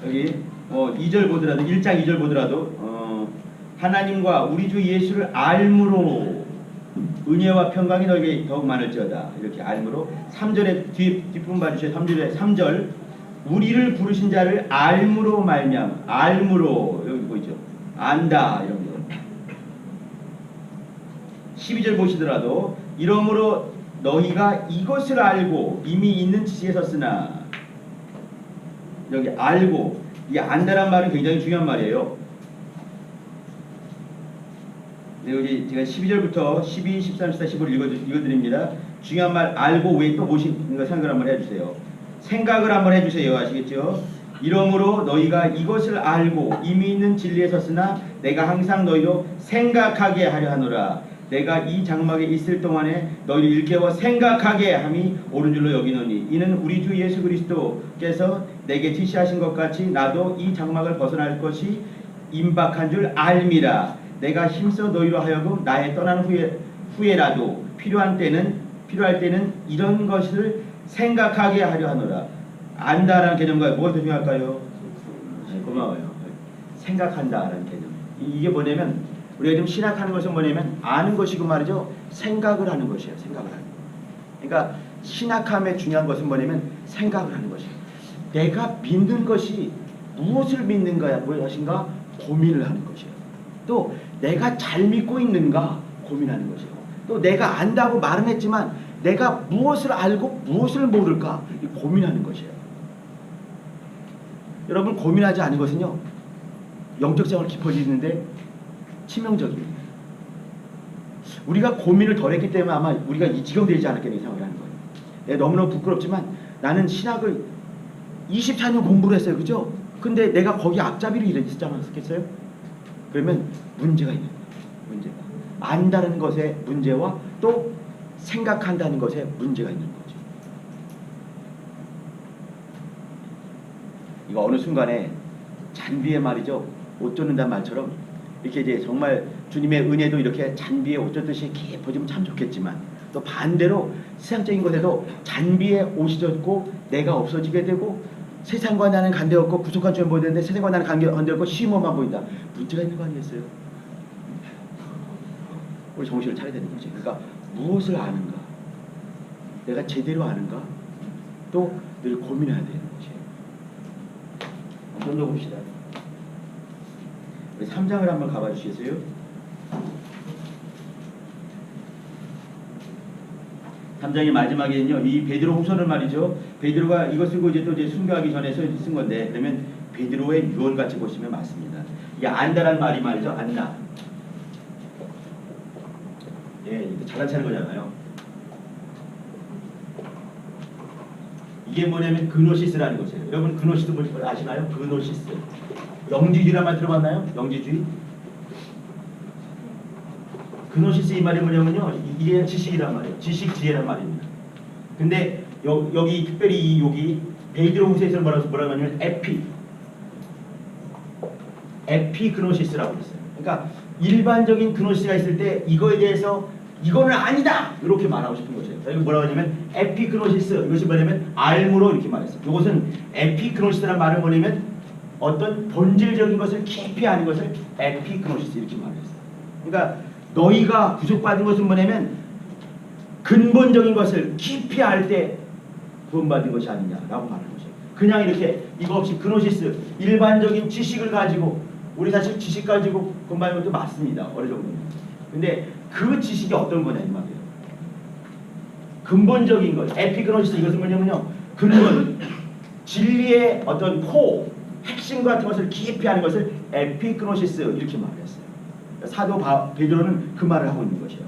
여기 2절 보더라도 1장 2절 보더라도 하나님과 우리 주 예수를 알므로 은혜와 평강이 너에게 더욱 많을지어다. 이렇게 알므로 3절에 뒷부분 봐주세요. 3절 우리를 부르신 자를 알므로 말미암아. 알므로 여기 보이죠. 안다 이런 거. 12절 보시더라도 이러므로 너희가 이것을 알고 이미 있는 지식에 섰으나. 여기 알고, 이 안다란 말은 굉장히 중요한 말이에요. 네, 여기 제가 12절부터 12, 13, 14, 15를 읽어드립니다. 중요한 말 알고 왜 또 모시는 거 생각을 한번 해주세요. 생각을 한번 해주세요. 아시겠죠? 이러므로 너희가 이것을 알고 이미 있는 진리에 섰으나 내가 항상 너희로 생각하게 하려 하노라. 내가 이 장막에 있을 동안에 너희를 일깨워 생각하게 함이 옳은 줄로 여기노니 이는 우리 주 예수 그리스도께서 내게 지시하신 것 같이 나도 이 장막을 벗어날 것이 임박한 줄 알미라. 내가 힘써 너희로 하여금 나의 떠난 후에라도 필요할 때는 이런 것을 생각하게 하려 하노라. 안다라는 개념과 뭐가 더 중요할까요? 네, 고마워요. 생각한다라는 개념. 이게 뭐냐면 우리가 지금 신학하는 것은 뭐냐면 아는 것이고 말이죠. 생각을 하는 것이에요. 생각을 하는 것. 그러니까 신학함의 중요한 것은 뭐냐면 생각을 하는 것이에요. 내가 믿는 것이 무엇을 믿는 것인가 고민을 하는 것이에요. 또 내가 잘 믿고 있는가 고민하는 것이에요. 또 내가 안다고 말은 했지만 내가 무엇을 알고 무엇을 모를까 고민하는 것이에요. 여러분 고민하지 않은 것은요 영적 생활 깊어지는데 치명적입니다. 우리가 고민을 덜했기 때문에 아마 우리가 이 지경 되지 않았겠는 생각을 하는 거예요. 내가 너무너무 부끄럽지만 나는 신학을 24년 공부를 했어요. 그죠? 근데 내가 거기 앞잡이로 일했지 않았겠어요? 그러면 문제가 있는 거예요. 문제가. 안다는 것의 문제와 또 생각한다는 것에 문제가 있는 거죠. 이거 어느 순간에 잔비의 말이죠. 옷 쫓는다는 말처럼 이렇게 이제 정말 주님의 은혜도 이렇게 잔비에 옷 쫓듯이 깊어지면 참 좋겠지만 또 반대로 세상적인 것에도 잔비에 옷이 젖고 내가 없어지게 되고 세상과 나는 관계없고 부족한 점이 보이는데 세상과 나는 관계없고 시험만 보인다. 문제가 있는 거 아니겠어요? 우리 정신을 차려야 되는 거지. 그러니까 무엇을 아는가? 내가 제대로 아는가? 또 늘 고민해야 되는 거지. 한번 더 봅시다. 우리 3장을 한번 가봐 주시겠어요? 3장의 마지막에는요, 이 베드로 후서는 말이죠. 베드로가 이거 쓰고 이제 또 이제 순교하기 전에 쓴 건데, 그러면 베드로의 유언같이 보시면 맞습니다. 이게 안다라는 말이 말이죠. 안다. 예, 이거 잘라차는 거잖아요. 이게 뭐냐면 그노시스라는 것이에요. 여러분 그노시스 뭘 아시나요? 그노시스. 영지주의란 말 들어봤나요? 영지주의? 그노시스 이 말이 뭐냐면요. 이게 지식이란 말이에요. 지식, 지혜란 말입니다. 근데 여기 특별히 여기 베드로 후서에서 뭐라고 하냐면 에피 그노시스라고 있어요. 그러니까 일반적인 그노시스가 있을 때 이거에 대해서 이거는 아니다! 이렇게 말하고 싶은 거죠. 이거 뭐라고 하냐면 에피그노시스. 이것이 뭐냐면 알므로 이렇게 말했어요. 이것은 에피그노시스라는 말은 뭐냐면 어떤 본질적인 것을 깊이 아는 것을 에피그노시스 이렇게 말했어요. 그러니까 너희가 구속받은 것은 뭐냐면 근본적인 것을 깊이 알 때 구원받은 것이 아니냐라고 말하는 거죠. 그냥 이렇게 이거 없이 그노시스 일반적인 지식을 가지고 우리 사실 지식 가지고 구원받는 것도 맞습니다. 어느 정도는. 근데 그 지식이 어떤 거냐 이 말이에요. 근본적인 것, 에피그노시스 이것은 뭐냐면요. 근본, 진리의 어떤 핵심 같은 것을 깊이 하는 것을 에피그노시스 이렇게 말했어요. 사도 베드로는 그 말을 하고 있는 것이에요.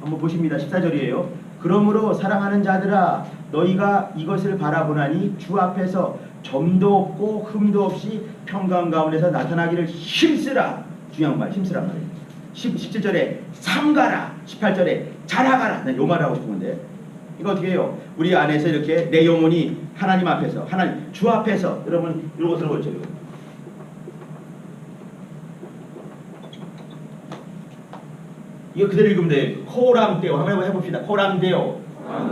한번 보십니다. 14절이에요. 그러므로 사랑하는 자들아 너희가 이것을 바라보나니 주 앞에서 점도 없고 흠도 없이 평강 가운데서 나타나기를 힘쓰라. 중요한 말, 힘쓰란 말이에요. 17절에 삼가라. 18절에 자라가라. 난 요 말을 하고 싶은 건데 이거 어떻게 해요? 우리 안에서 이렇게 내 영혼이 하나님 앞에서 하나님 주 앞에서 여러분 이런 거 들어보죠. 이거 그대로 읽으면 돼요. 코람데오 한번 해봅시다. 코람데오.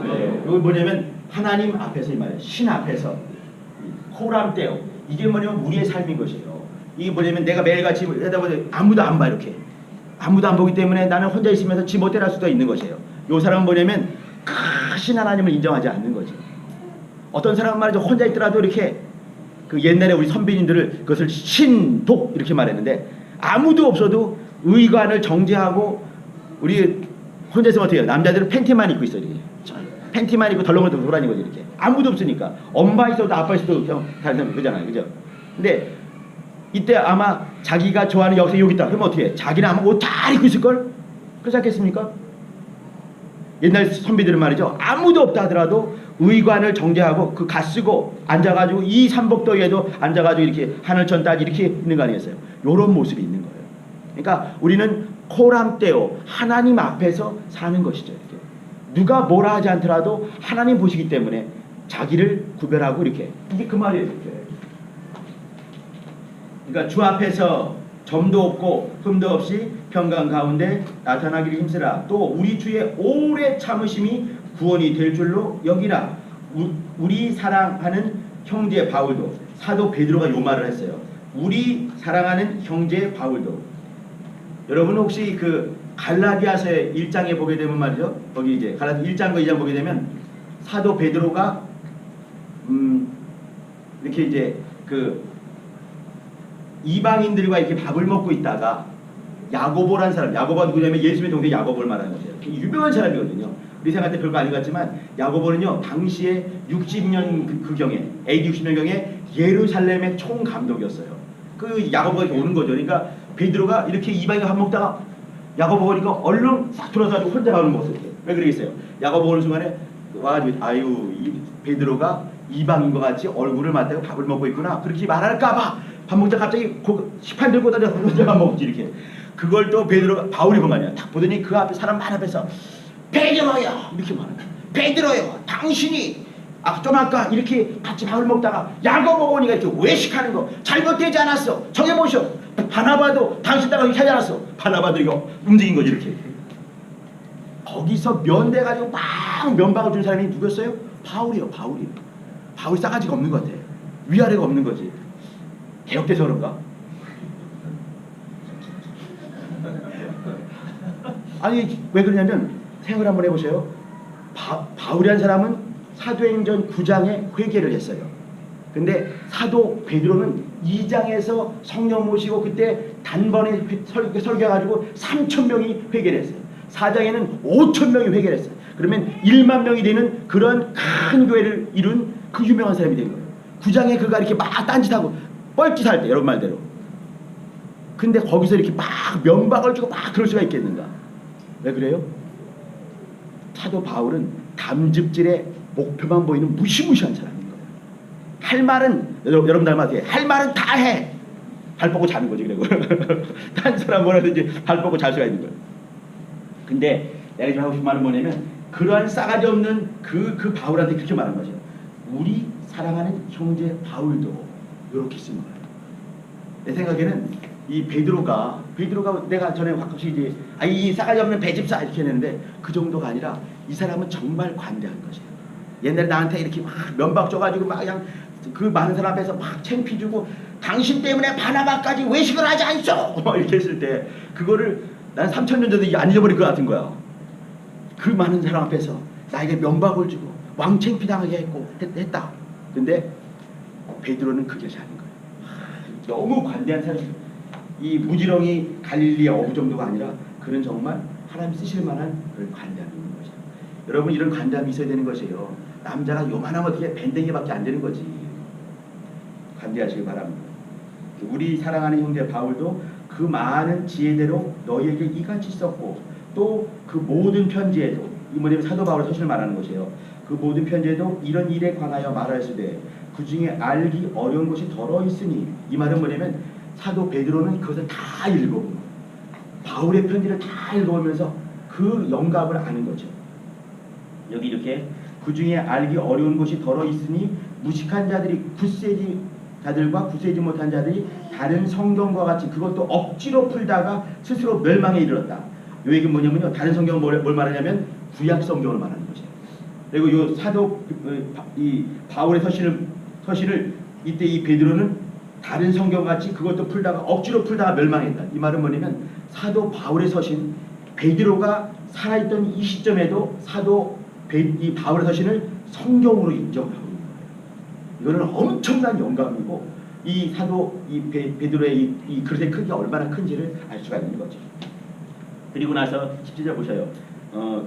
네. 이거 뭐냐면 하나님 앞에서 이 말이에요. 신 앞에서 코람데오. 이게 뭐냐면 우리의 삶인 것이에요. 이게 뭐냐면 내가 매일같이 하다 보니 아무도 안 봐 이렇게. 아무도 안 보기 때문에 나는 혼자 있으면서 지못할 수도 있는 것이에요. 이 사람은 뭐냐면 크신 하나님을 인정하지 않는 거죠. 어떤 사람은 말이죠. 혼자 있더라도 이렇게 그 옛날에 우리 선비님들을 그것을 신독 이렇게 말했는데 아무도 없어도 의관을 정제하고 우리 혼자 있으면 어떻게 해요? 남자들은 팬티만 입고 있어요. 이렇게. 팬티만 입고 덜렁덜렁 돌아다니는 거죠. 이렇게. 아무도 없으니까. 엄마 있어도 아빠 있어도 그냥 다른 그잖아요. 그죠? 근데 이때 아마 자기가 좋아하는 여기서 여기 있다. 그러면 어떻게 해? 자기는 아마 옷 잘 입고 있을걸? 그렇지 않겠습니까? 옛날 선비들은 말이죠. 아무도 없다 하더라도 의관을 정제하고 그 갓 쓰고 앉아가지고 이 삼복도에도 앉아가지고 이렇게 하늘천 딱 이렇게 있는 거 아니겠어요? 요런 모습이 있는 거예요. 그러니까 우리는 코람데오 하나님 앞에서 사는 것이죠. 이렇게. 누가 뭐라 하지 않더라도 하나님 보시기 때문에 자기를 구별하고 이렇게. 이게 그 말이에요. 이렇게. 그러니까 주 앞에서 점도 없고 흠도 없이 평강 가운데 나타나기를 힘쓰라. 또 우리 주의 오래 참으심이 구원이 될 줄로 여기라. 우리 사랑하는 형제 바울도 사도 베드로가 요 말을 했어요. 우리 사랑하는 형제 바울도. 여러분 혹시 그 갈라디아서의 1장에 보게 되면 말이죠. 거기 이제 갈라디아 1장과 2장 보게 되면 사도 베드로가 이렇게 이제 그 이방인들과 이렇게 밥을 먹고 있다가 야고보라는 사람, 야고보가 누구냐면 예수님의 동생 야고보를 말하는 거죠. 유명한 사람이거든요. 우리 생각할 때 별거 아닌 것 같지만 야고보는요 당시에 60년 그경에 AD 60년경에 예루살렘의 총감독이었어요. 그 야고보가 이렇게 오는 거죠. 그러니까 베드로가 이렇게 이방인과 밥 먹다가 야고보 보니까 얼른 싹 돌아서가지고 혼자 밥을 먹었어요. 왜 그러겠어요? 야고보 오는 순간에 와가지고 아유 이 베드로가 이방인과 같이 얼굴을 맞대고 밥을 먹고 있구나 그렇게 말할까봐 밥 먹자 갑자기 식판 들고 다녀서 혼자 밥 먹지 이렇게. 그걸 또 베드로가 바울이 본 거 아니야. 딱 보더니 그 앞에 사람 많은 앞에서 베드로요 이렇게 말하는 거야. 베드로요 당신이 좀 아까 이렇게 같이 밥을 먹다가 야고보 오니까 이렇게 외식하는 거 잘못되지 않았어. 정해보셔. 바나바도 당신 따라 이렇게 하지 않았어. 바나바도 이거 움직인 거지 이렇게. 거기서 면대가지고 막 면박을 준 사람이 누구였어요? 바울이요. 바울이 싸가지가 없는 것 같아. 위아래가 없는 거지. 개혁돼서 그런가? 아니 왜 그러냐면 생각을 한번 해보세요. 바울이라는 사람은 사도행전 9장에 회개를 했어요. 근데 사도 베드로는 2장에서 성령 모시고 그때 단번에 설교해가지고 3,000명이 회개를 했어요. 4장에는 5,000명이 회개를 했어요. 그러면 1만 명이 되는 그런 큰 교회를 이룬 그 유명한 사람이 된 거예요. 9장에 그가 이렇게 막 딴짓하고 뻘짓할 때 여러분 말대로. 근데 거기서 이렇게 막 면박을 주고 막 그럴 수가 있겠는가? 왜 그래요? 사도 바울은 담즙질의 목표만 보이는 무시무시한 사람인 거예요. 할 말은 여러분 닮았게 할 말은 다 해. 발 뻗고 자는 거지 그리고 딴 사람 뭐라든지 발 뻗고 잘 수가 있는 거예요. 근데 내가 지금 하고 싶은 말은 뭐냐면 그러한 싸가지 없는 그 바울한테 그렇게 말한 거죠. 우리 사랑하는 형제 바울도 이렇게 쓴 거예요. 내 생각에는 이 베드로가 내가 전에 가끔씩 이제 이 싸가지 없는 배집사 이렇게 했는데 그 정도가 아니라 이 사람은 정말 관대한 것이에요. 옛날에 나한테 이렇게 막 면박 줘가지고 막 그냥 그 많은 사람 앞에서 막 창피 주고 당신 때문에 바나바까지 외식을 하지 않소 이렇게 했을 때 그거를 난 3,000년 전에 안 잊어버릴 것 같은 거야. 그 많은 사람 앞에서 나에게 면박을 주고 왕창피 당하게 했다. 근데 베드로는 그게 아닌 거예요. 너무 관대한 사람이에요. 이 무지렁이 갈릴리의 어부 정도가 아니라 그는 정말 하나님 쓰실 만한 그런 관대함이 있는 것이죠. 여러분 이런 관대함이 있어야 되는 것이에요. 남자가 요만하면 어떻게 밴댕이밖에 안 되는 거지. 관대하시기 바랍니다. 우리 사랑하는 형제 바울도 그 많은 지혜대로 너희에게 이같이 썼고 또 그 모든 편지에도 이 뭐냐면 사도 바울의 서신을 말하는 것이에요. 그 모든 편지에도 이런 일에 관하여 말하였으되 그 중에 알기 어려운 것이 더러 있으니 이 말은 뭐냐면 사도 베드로는 그것을 다 읽어본 거예요. 바울의 편지를 다 읽어보면서 그 영감을 아는 거죠. 여기 이렇게 그 중에 알기 어려운 것이 더러 있으니 무식한 자들이 굳세지 자들과 굳세지 못한 자들이 다른 성경과 같이 그것도 억지로 풀다가 스스로 멸망에 이르렀다. 요 얘기는 뭐냐면요. 다른 성경은 뭘 말하냐면 구약 성경을 말하는 거죠. 그리고 요 사도 이 바울의 서신을 이때 이 베드로는 다른 성경같이 그것도 풀다가 억지로 풀다가 멸망했다. 이 말은 뭐냐면 사도 바울의 서신 베드로가 살아있던 이 시점에도 이 바울의 서신을 성경으로 인정하고 있는 거예요. 이거는 엄청난 영감이고 이 사도 이 베드로의 이 그릇의 크기가 얼마나 큰지를 알 수가 있는 거죠. 그리고 나서 17절 보셔요.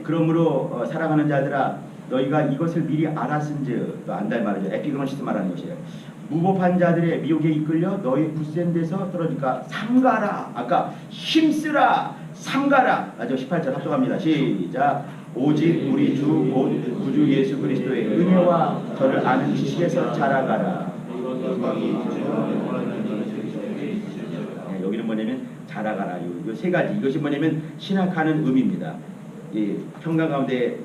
그러므로 사랑하는 자들아 너희가 이것을 미리 알았은즉 또 안다 말이죠. 에피그노시스 말하는 것이에요. 무법한 자들의 미혹에 이끌려 너희 굳센 데서 떨어질까 삼가라. 아까 힘쓰라 삼가라. 맞죠? 18절 합독합니다. 시작. 오직 우리 주 곧 구주 예수 그리스도의 은혜와 저를 아는 지식에서 자라가라. 여기는 뭐냐면 자라가라. 요 세 가지. 이것이 뭐냐면 신학하는 의미입니다. 이 평강 가운데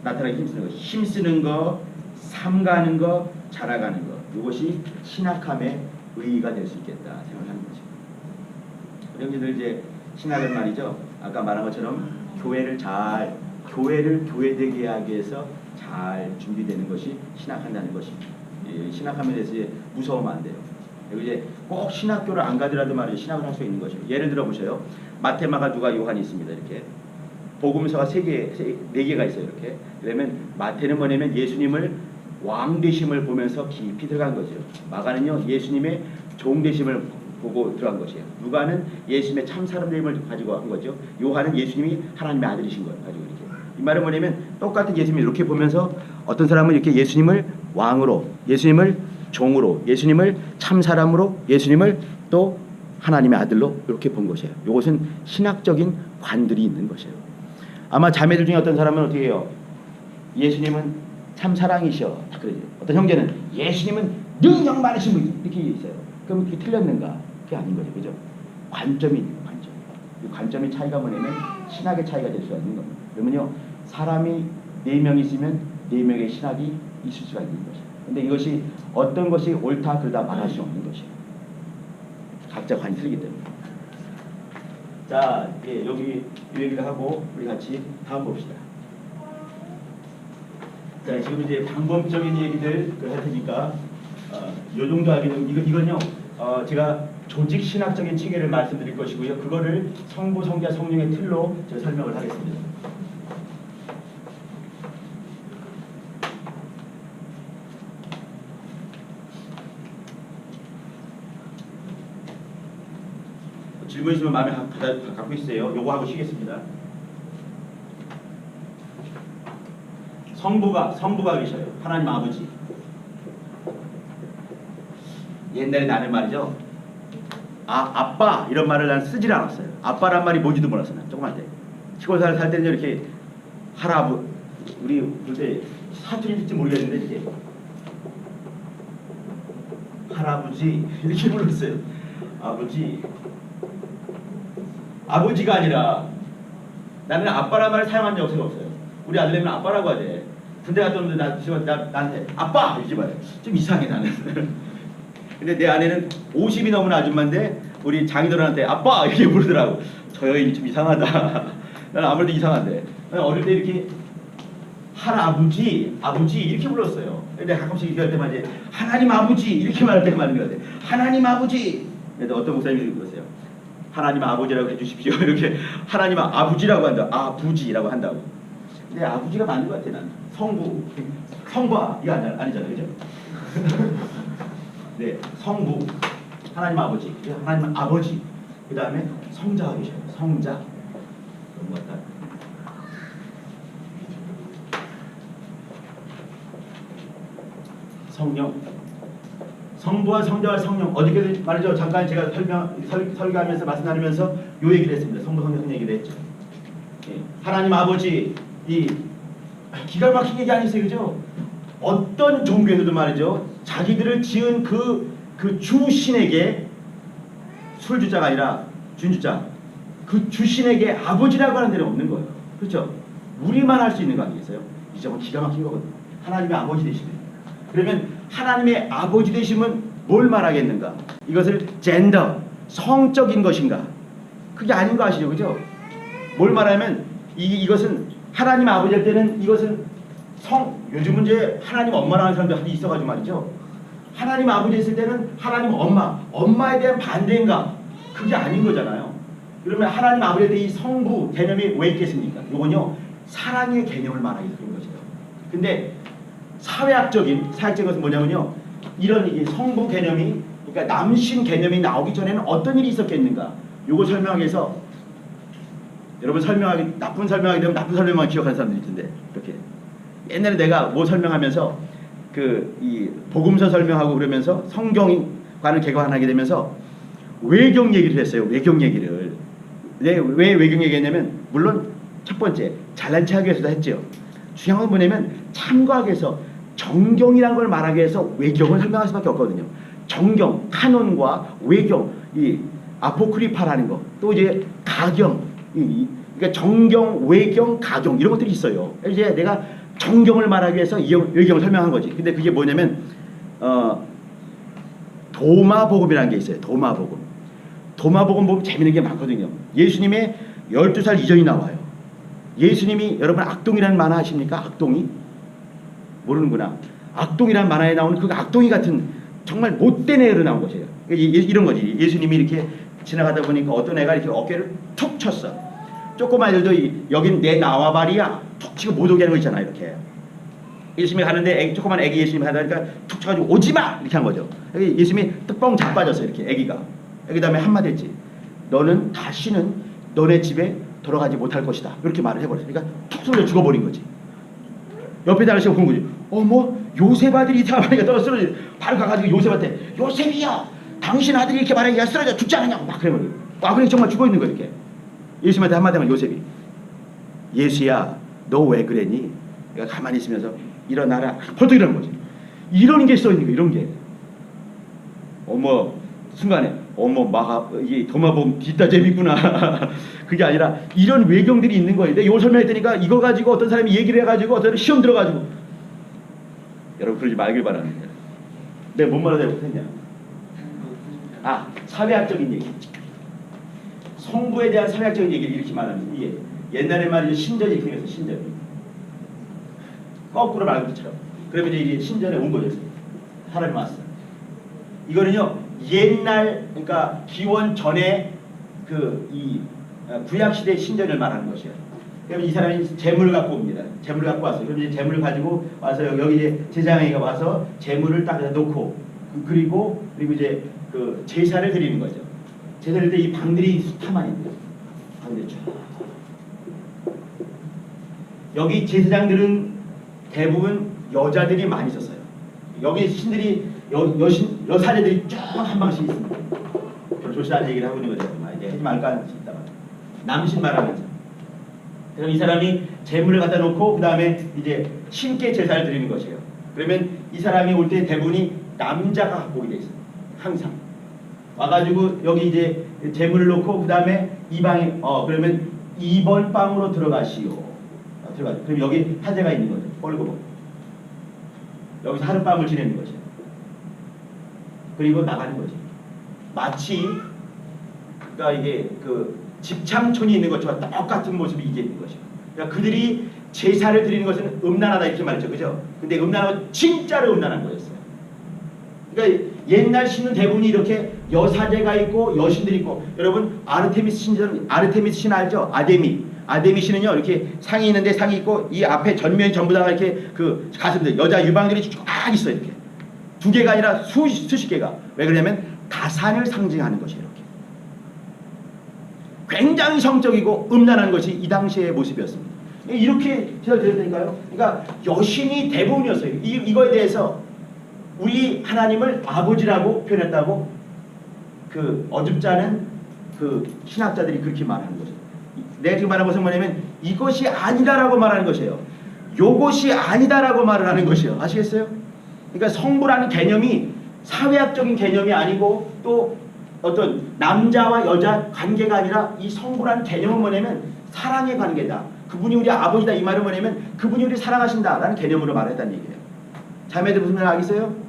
나타나기 힘쓰는 거, 힘쓰는 거, 삼가는 거, 자라가는 거. 이것이 신학함의 의의가 될 수 있겠다 생각하는 거죠. 우리 형제들 이제 신학은 말이죠. 아까 말한 것처럼 교회를 교회되게 하기 위해서 잘 준비되는 것이 신학한다는 것입니다. 신학함에 대해서 무서우면 안 돼요. 그리고 이제 꼭 신학교를 안 가더라도 말이죠. 신학을 할 수 있는 거죠. 예를 들어 보세요. 마태, 마가, 누가, 요한이 있습니다. 이렇게 복음서가 4개가 있어요. 이렇게. 그러면 마태는 뭐냐면 예수님을 왕 되심을 보면서 깊이 들어간 거죠. 마가는요 예수님의 종 되심을 보고 들어간 것이에요. 누가는 예수님의 참 사람됨을 가지고 한 거죠. 요한은 예수님이 하나님의 아들이신 걸 가지고 이렇게. 이 말은 뭐냐면 똑같은 예수님을 이렇게 보면서 어떤 사람은 이렇게 예수님을 왕으로, 예수님을 종으로, 예수님을 참 사람으로, 예수님을 또 하나님의 아들로 이렇게 본 것이에요. 이것은 신학적인 관들이 있는 것이에요. 아마 자매들 중에 어떤 사람은 어떻게 해요? 예수님은 참 사랑이셔. 다 그러죠. 어떤 형제는 예수님은 능력 많으신 분 이렇게 있어요. 그럼 그게 틀렸는가? 그게 아닌 거죠. 그죠? 관점이 있는 거예요. 관점. 이 관점의 차이가 뭐냐면 신학의 차이가 될 수가 있는 겁니다. 그러면요. 사람이 4명 있으면 4명의 신학이 있을 수가 있는 것이에요. 근데 이것이 어떤 것이 옳다 그러다 말할 수 없는 것이에요. 각자 관이 틀리기 때문에. 자, 예, 여기 이 얘기를 하고 우리 같이 다음 봅시다. 자, 지금 이제 방법적인 얘기들 할 테니까 요 정도 하기는 이건요. 제가 조직 신학적인 체계를 말씀드릴 것이고요. 그거를 성부, 성자, 성령의 틀로 제가 설명을 하겠습니다. 질문 있으면 마음에 갖고 있어요. 요거 하고 쉬겠습니다. 성부가 계셔요. 하나님 아버지. 옛날에 나는 말이죠. 아빠 이런 말을 난 쓰질 않았어요. 아빠란 말이 뭔지도 몰랐어요. 조그만 때. 시골 살 때는 이렇게 우리 그때 사투리일지 모르겠는데 이렇게 할아버지 이렇게 불렀어요. 아버지가 아니라 나는 아빠란 말을 사용한 적이 없어요. 우리 아들내미는 아빠라고 하대. 군대 갔다 오는데 나한테 아빠! 이러지 말아요. 좀 이상해 나는. 근데 내 아내는 50이 넘은 아줌마인데 우리 장인어른한테 아빠! 이렇게 부르더라고. 저 여인 좀 이상하다. 나는 아무래도 이상한데. 나는 어릴 때 이렇게 아버지 이렇게 불렀어요. 근데 가끔씩 이렇게 할 때만 이제 하나님 아버지 이렇게 말할 때가 많은 것 같아요. 하나님 아버지! 근데 어떤 목사님이 그러세요. 하나님 아버지라고 해주십시오. 이렇게 하나님 아버지라고 한다. 아부지라고 한다고. 근데 아버지가 맞는 것 같아 나는. 성부 이거 아니잖아요, 그죠? 네, 성부 하나님 아버지, 하나님 아버지. 그 다음에 성자가 계셔요. 성자. 그런 것 같다. 성령. 성부와 성자와 성령 어떻게 말이죠? 잠깐 제가 설교하면서 말씀 나누면서 요 얘기를 했습니다. 성부, 성령 얘기를 했죠. 예. 하나님 아버지 이 기가 막힌 얘기 아니세요, 그죠? 어떤 종교에서도 말이죠. 자기들을 지은 그 주신에게 술주자가 아니라 준주자 그 주신에게 아버지라고 하는 데는 없는 거예요. 그렇죠? 우리만 할 수 있는 거 아니겠어요? 이 점은 기가 막힌 거거든요. 하나님의 아버지 되시면 그러면 하나님의 아버지 되심은 뭘 말하겠는가? 이것을 젠더, 성적인 것인가? 그게 아닌 거 아시죠? 그죠? 뭘 말하면 이것은 하나님 아버지 할 때는 이것은 요즘은 이제 하나님 엄마라는 하는 사람들이 있어가지고 말이죠. 하나님 아버지 했을 때는 하나님 엄마에 대한 반대인가? 그게 아닌 거잖아요. 그러면 하나님 아버지 할 때 이 성부 개념이 왜 있겠습니까? 이건요 사랑의 개념을 말하기 그런 것이죠. 근데 사회학적인 것은 뭐냐면요. 이런 이 성부 개념이 그러니까 남신 개념이 나오기 전에는 어떤 일이 있었겠는가? 요거 설명하기 위해서 여러분 나쁜 설명하게 되면 나쁜 설명만 기억하는 사람들이 있던데 이렇게 옛날에 내가 뭐 설명하면서 이 복음서 설명하고 그러면서 성경과는 개관하게 되면서 외경 얘기를 했어요. 외경 얘기를. 왜 외경 얘기했냐면 물론 첫 번째 잘난 체하기 위해서도 했죠. 중요한 건 뭐냐면 참고하기 위해서 정경이라는 걸 말하기 위해서 외경을 설명할 수밖에 없거든요. 정경, 카논과 외경, 이 아포크리파라는 거, 또 이제 가경, 그러니까 정경, 외경, 가경 이런 것들이 있어요. 이제 내가 정경을 말하기 위해서 이 외경을 설명한 거지. 근데 그게 뭐냐면 도마복음이라는 게 있어요. 도마복음 보면 재밌는 게 많거든요. 예수님의 12살 이전이 나와요. 예수님이 여러분 악동이라는 만화 아십니까? 악동이? 모르는구나. 악동이라는 만화에 나오는 그 악동이 같은 정말 못된 애로 나온 것이에요. 이런 거지. 예수님이 이렇게 지나가다 보니까 어떤 애가 이렇게 어깨를 툭 쳤어. 조그만 애들도 여긴 내 나와바리야 툭 치고 못 오게 하는 거 있잖아. 이렇게 예수님이 가는데 조그만 애기 예수님이 하다니까 툭 쳐가지고 오지마 이렇게 한 거죠. 예수님이 뚜껑 자빠졌어요. 이렇게 애기가 그 다음에 한마디 했지. 너는 다시는 너네 집에 돌아가지 못할 것이다. 이렇게 말을 해버렸어. 그러니까 툭 쏠려 죽어버린 거지. 옆에 다른 씨가 보는 거지. 어머, 요셉 아들이 이상하니까 떨어져. 바로 가가지고 요셉한테, 요셉이야, 당신 아들이 이렇게 말하니까 쓰러져 죽지 않았냐고 막 그래버려. 그래 정말 죽어있는 거야 이렇게. 예수님한테 한마디 하면 요셉이, 예수야 너 왜 그랬니? 그러니까 가만히 있으면서 일어나라. 벌떡 일어나는 거지. 이런 게 써있는 거야. 이런 게. 어머, 순간에 어머, 이게 도마뱀 뒷다 재밌구나. 그게 아니라 이런 외경들이 있는 거예요. 근데 이걸 설명했더니까 이거 가지고 어떤 사람이 얘기를 해가지고 어떤 사람이 시험 들어가지고, 여러분 그러지 말길 바랍니다. 내가 뭔 말을 잘못했냐. 사회학적인 얘기. 성부에 대한 사회학적인 얘기를 이렇게 말합니다. 이게 옛날에 말이죠. 신전이 생겨서 신전이 거꾸로 말한 것처럼. 그러면 이제 신전에 온 거죠. 사람이 왔어. 이거는요, 옛날, 그러니까 기원 전에 이 구약 시대 신전을 말하는 것이에요. 그러면 이 사람이 재물을 갖고 옵니다. 재물을 갖고 왔어요. 그럼 이제 재물을 가지고 와서 여기 이제 제사장이가 와서 재물을 딱 놓고, 그리고 이제 그 제사를 드리는 거죠. 제사를 때 이 방들이 숱하만 있는 거예요. 방들이 쭉. 여기 제사장들은 대부분 여자들이 많이 있었어요. 여기 신들이 여사제들이 쭉 한 방씩 있습니다. 조시라는 얘기를 하고 있는 거죠. 이제 하지 말까 하는 것이 있다가 남신 말하면서. 그럼 이 사람이 재물을 갖다 놓고 그 다음에 이제 신께 제사를 드리는 것이에요. 그러면 이 사람이 올 때 대부분이 남자가 갖고 오게 돼 있어요. 항상 와가지고 여기 이제 재물을 놓고 그 다음에 이 방에 그러면 2번 방으로 들어가시오. 그럼 여기 하재가 있는 거죠. 뻘고 여기서 하룻밤을 지내는 거죠. 그리고 나가는 거죠. 마치 그러니까 이게 그 집창촌이 있는 것과 똑같은 모습이 이게 있는 것이죠. 그러니까 그들이 제사를 드리는 것은 음란하다 이렇게 말했죠, 그죠? 근데 음란하고 진짜로 음란한 거였어요. 그러니까 옛날 신은 대부분이 이렇게 여사제가 있고 여신들이 있고, 여러분 아르테미스 신 알죠? 아데미 신은요 이렇게 상이 있는데 상이 있고 이 앞에 전면이 전부 다 이렇게 그 가슴들 여자 유방들이 쫙 있어요. 이렇게 두 개가 아니라 수십 개가. 왜 그러냐면 가산을 상징하는 것이에요. 이렇게 굉장히 성적이고 음란한 것이 이 당시의 모습이었습니다. 이렇게 제가 드렸다니까요. 그러니까 여신이 대부분이었어요. 이거에 대해서 우리 하나님을 아버지라고 표현했다고 그 어줍지 않은 그 신학자들이 그렇게 말하는 거죠. 내가 지금 말하는 것은 뭐냐면 이것이 아니다라고 말하는 것이에요. 요것이 아니다라고 말을 하는 것이에요. 아시겠어요? 그러니까 성부라는 개념이 사회학적인 개념이 아니고 또 어떤 남자와 여자 관계가 아니라 이 성부라는 개념은 뭐냐면 사랑의 관계다. 그분이 우리 아버지다. 이 말은 뭐냐면 그분이 우리 사랑하신다라는 개념으로 말했다는 얘기예요. 자매들 무슨 말 알겠어요?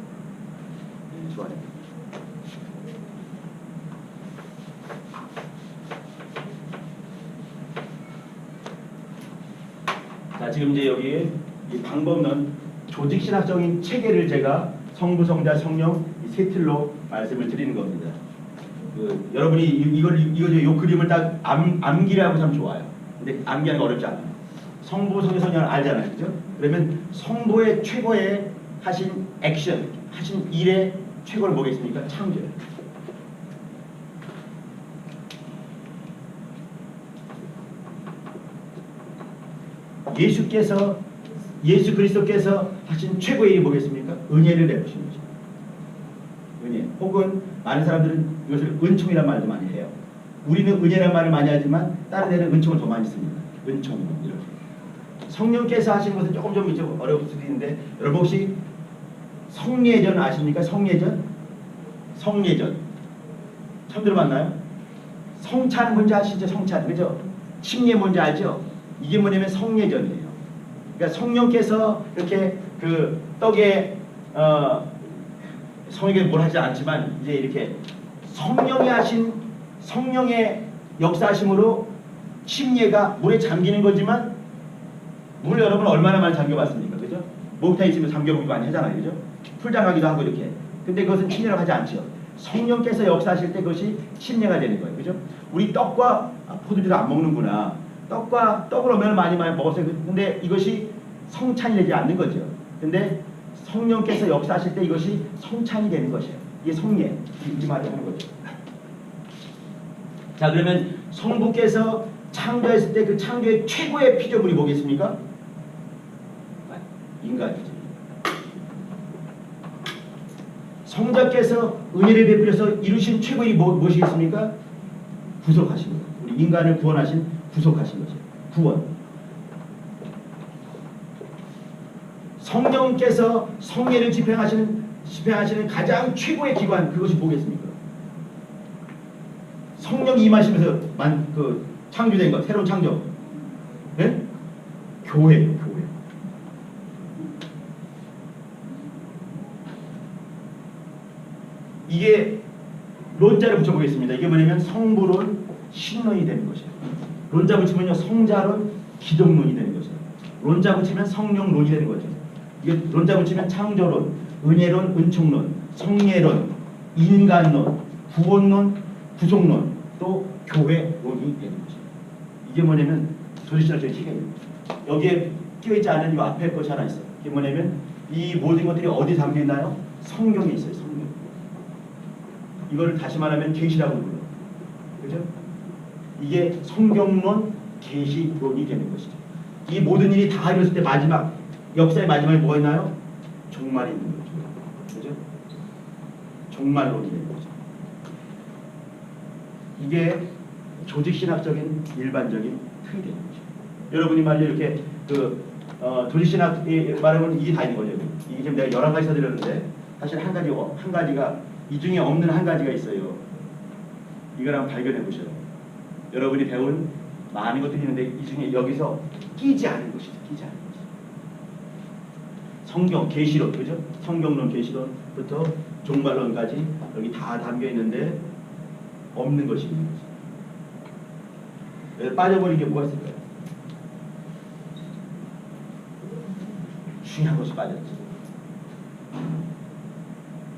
좋아요. 자, 지금 이제 여기 이 방법론 조직신학적인 체계를 제가 성부, 성자, 성령 이 세 틀로 말씀을 드리는 겁니다. 여러분이 이 그림을 딱 암기하고 참 좋아요. 근데 암기하는 거 어렵지 않아요. 성부, 성자, 성령을 알잖아요, 그죠? 그러면 성부의 최고의 하신 액션, 하신 일의 최고를 뭐겠습니까? 창조예요. 예수 그리스도께서 하신 최고의 일이 뭐겠습니까? 은혜를 내주신 거죠. 은혜. 혹은 많은 사람들은 이것을 은총이라는 말도 많이 해요. 우리는 은혜라는 말을 많이 하지만 다른 데는 은총을 더 많이 씁니다. 은총 이렇게. 성령께서 하신 것은 조금 좀 어려울 수도 있는데, 여러분 혹시 성례전 아십니까? 성례전? 처음 들어봤나요? 성찬 뭔지 아시죠? 성찬, 그죠? 침례 뭔지 알죠? 이게 뭐냐면 성례전이에요. 그러니까 성령께서 이렇게 그 떡에 성에게 뭘 하지 않지만 이제 이렇게 성령이 하신 성령의 역사하심으로 침례가 물에 잠기는 거지만, 물 여러분 얼마나 많이 잠겨봤습니까? 그죠? 목욕탕에 있으면 잠겨보기도 많이 하잖아요. 그죠? 풀장하기도 하고 이렇게. 근데 그것은 침례라고 하지 않죠. 성령께서 역사하실 때 그것이 침례가 되는 거예요. 그죠? 우리 떡과 포도주를 안 먹는구나. 떡을 얼마나 많이 먹었어요. 근데 이것이 성찬이 되지 않는 거죠. 근데 성령께서 역사하실 때 이것이 성찬이 되는 것이에요. 이게 성례. 이 말을 하는 거죠. 자, 그러면 성부께서 창조했을 때 그 창조의 최고의 피조물이 뭐겠습니까? 인간이죠. 성자께서 은혜를 베풀어서 이루신 최고의 무엇이겠습니까? 구속하신 것. 우리 인간을 구원하신 구속하신 거죠. 구원. 성령께서 성례를 집행하시는 가장 최고의 기관, 그것이 뭐겠습니까? 성령이 임하시면서 창조된 것, 새로운 창조. 네? 교회예요, 교회. 이게 론자를 붙여보겠습니다. 이게 뭐냐면 성부론, 신론이 되는 것이에요. 론자 붙이면요, 성자론, 기독론이 되는 것이에요. 론자 붙이면 성령론이 되는 거죠. 이게 론자 붙이면 창조론, 은혜론, 은총론, 성례론, 인간론, 구원론, 구속론, 또 교회론이 되는 거죠. 이게 뭐냐면 도대체 저희 책에 여기에 끼어있지 않은 이 앞에 것이 하나 있어요. 이게 뭐냐면 이 모든 것들이 어디 담겨 있나요? 성경에 있어요. 성경. 이거를 다시 말하면 계시라고 불러요. 그죠? 이게 성경론, 계시론이 되는 것이죠. 이 모든 일이 다 이뤘을 때 마지막, 역사의 마지막에 뭐가 있나요? 종말이 있는 거죠. 그죠? 종말론이 되는 거죠. 이게 조직신학적인 일반적인 틀이 되는 거죠. 여러분이 말이죠, 이렇게 조직신학이 말하면 이게 다 있는 거죠. 이게 지금 내가 11가지 써드렸는데 사실 한 가지가 이 중에 없는 한 가지가 있어요. 이걸 한번 발견해 보셔요. 여러분이 배운 많은 것들이 있는데 이 중에 여기서 끼지 않은 것이죠. 끼지 않은 것이. 성경, 계시론, 그죠? 성경론, 계시론부터 종말론까지 여기 다 담겨 있는데 없는 것이 있는 거죠. 빠져버린 게 뭐가 있을까요? 중요한 것이 빠졌지.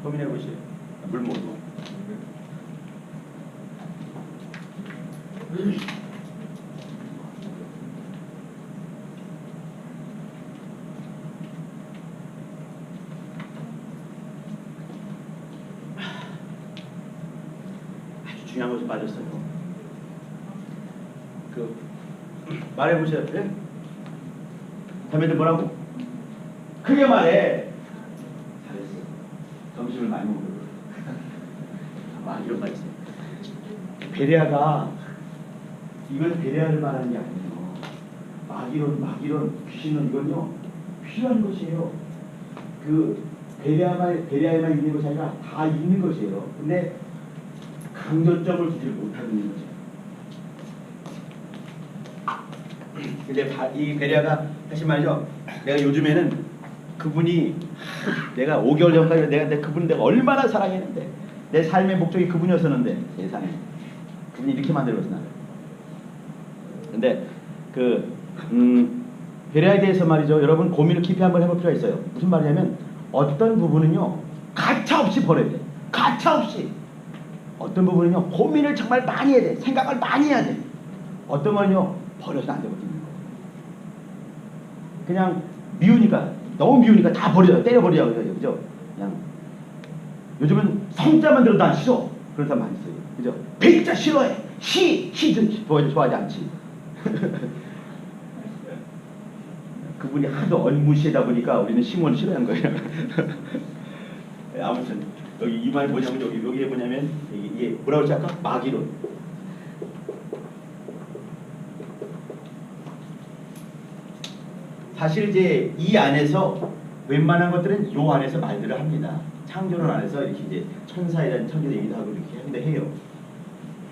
고민해 보시죠. 물 먹고. 아주 중요한 것이 빠졌어요. 말해 보세요. 네? 자매들 뭐라고? 크게 말해. 잘했어. 점심을 많이 먹는 거. 이런 말 있어요. 베레아가 이건 베레아를 말하는 게 아니에요. 마기론, 귀신론 이건요 필요한 것이에요. 그 베레아에만 있는 것이 아니라 다 있는 것이에요. 근데 강조점을 주지 못하고 있는 거죠. 근데 이 베레아가 사실 말이죠. 내가 요즘에는 그분이 내가 5개월 전까지 내가 그분을 내가 얼마나 사랑했는데 내 삶의 목적이 그분이었었는데 세상에 그분이 이렇게 만들었어 나를. 근데 베레아에 대해서 말이죠. 여러분 고민을 깊이 한번 해볼 필요가 있어요. 무슨 말이냐면 어떤 부분은요 가차 없이 버려야 돼. 가차 없이. 어떤 부분은요 고민을 정말 많이 해야 돼. 생각을 많이 해야 돼. 어떤 거는요 버려서는 안 되거든요. 그냥 미우니까 너무 미우니까 다 버려 때려버려 그죠? 그냥 요즘은 성자만 들어도 난 싫어 그런 사람 많이 있어요. 그죠? 백자 싫어해. 시도 좋아하지 않지. 그분이 하도 얼무시하다 보니까 우리는 심원을 싫어한 거예요. 아무튼 여기 이 말이 뭐냐면 여기에 뭐냐면 이게 뭐라고 했지 아까? 마기론. 사실 이제 이 안에서 웬만한 것들은 요 안에서 말들을 합니다. 창조론 안에서 이렇게 이제 천사에 대한 천재 얘기도 하고 이렇게 해요.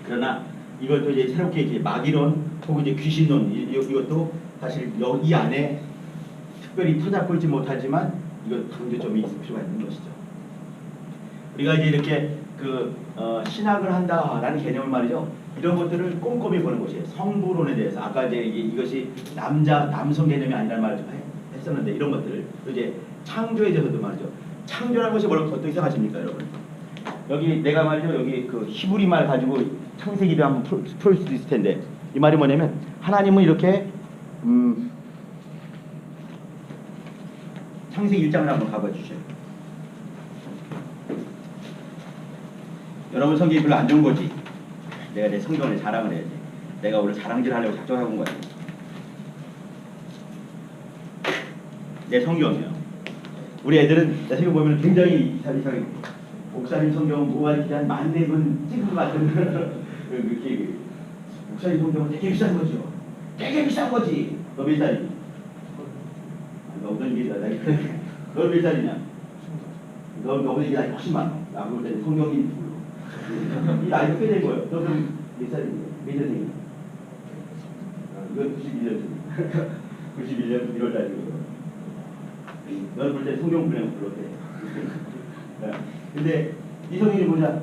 그러나 이것도 이제 새롭게 이제 마기론 혹은 이제 귀신론 이것도 사실 이 안에 특별히 터잡고 있지 못하지만 이거 강조점이 있을 필요가 있는 것이죠. 우리가 이제 이렇게 신학을 한다라는 개념을 말이죠. 이런 것들을 꼼꼼히 보는 것이에요. 성부론에 대해서 아까 이제 이것이 남성 개념이 아니라는 말을 좀 했었는데 이런 것들을 또 이제 창조에 대해서도 말이죠. 창조라는 것이 뭐라고 어떻게 생각하십니까, 여러분? 여기 내가 말이죠. 여기 그 히브리 말 가지고 창세기도 한번 풀 수도 있을 텐데 이 말이 뭐냐면 하나님은 이렇게 창세기 1장을 한번 가봐 주세요. 여러분 성경이 별로 안 좋은 거지? 내가 내 성경을 자랑을 해야지. 내가 오늘 자랑질 하려고 작정해본 거야. 내 성경이요. 우리 애들은 내 성경 보면 굉장히 이상하게 목사님 성경은 뭐가 이렇게 한 14권 찍은 것 같은 이렇게 목사님 성경은 되게 비싼 거죠. 되게 비싼 거지. 너 몇 살이니? 너보다 이게 너 몇 살이냐? 너보다 이게 나이 훨씬 많아. 나 그럴 때 성경이 이 나이가 꽤 된 거예요. 너 그럼 몇 살이니? 몇 년생이니? 이건 91년생이야. 91년 1월 달이고. 너는 볼 때 성경 분량 불렀대. 근데 이 성경이 뭐냐?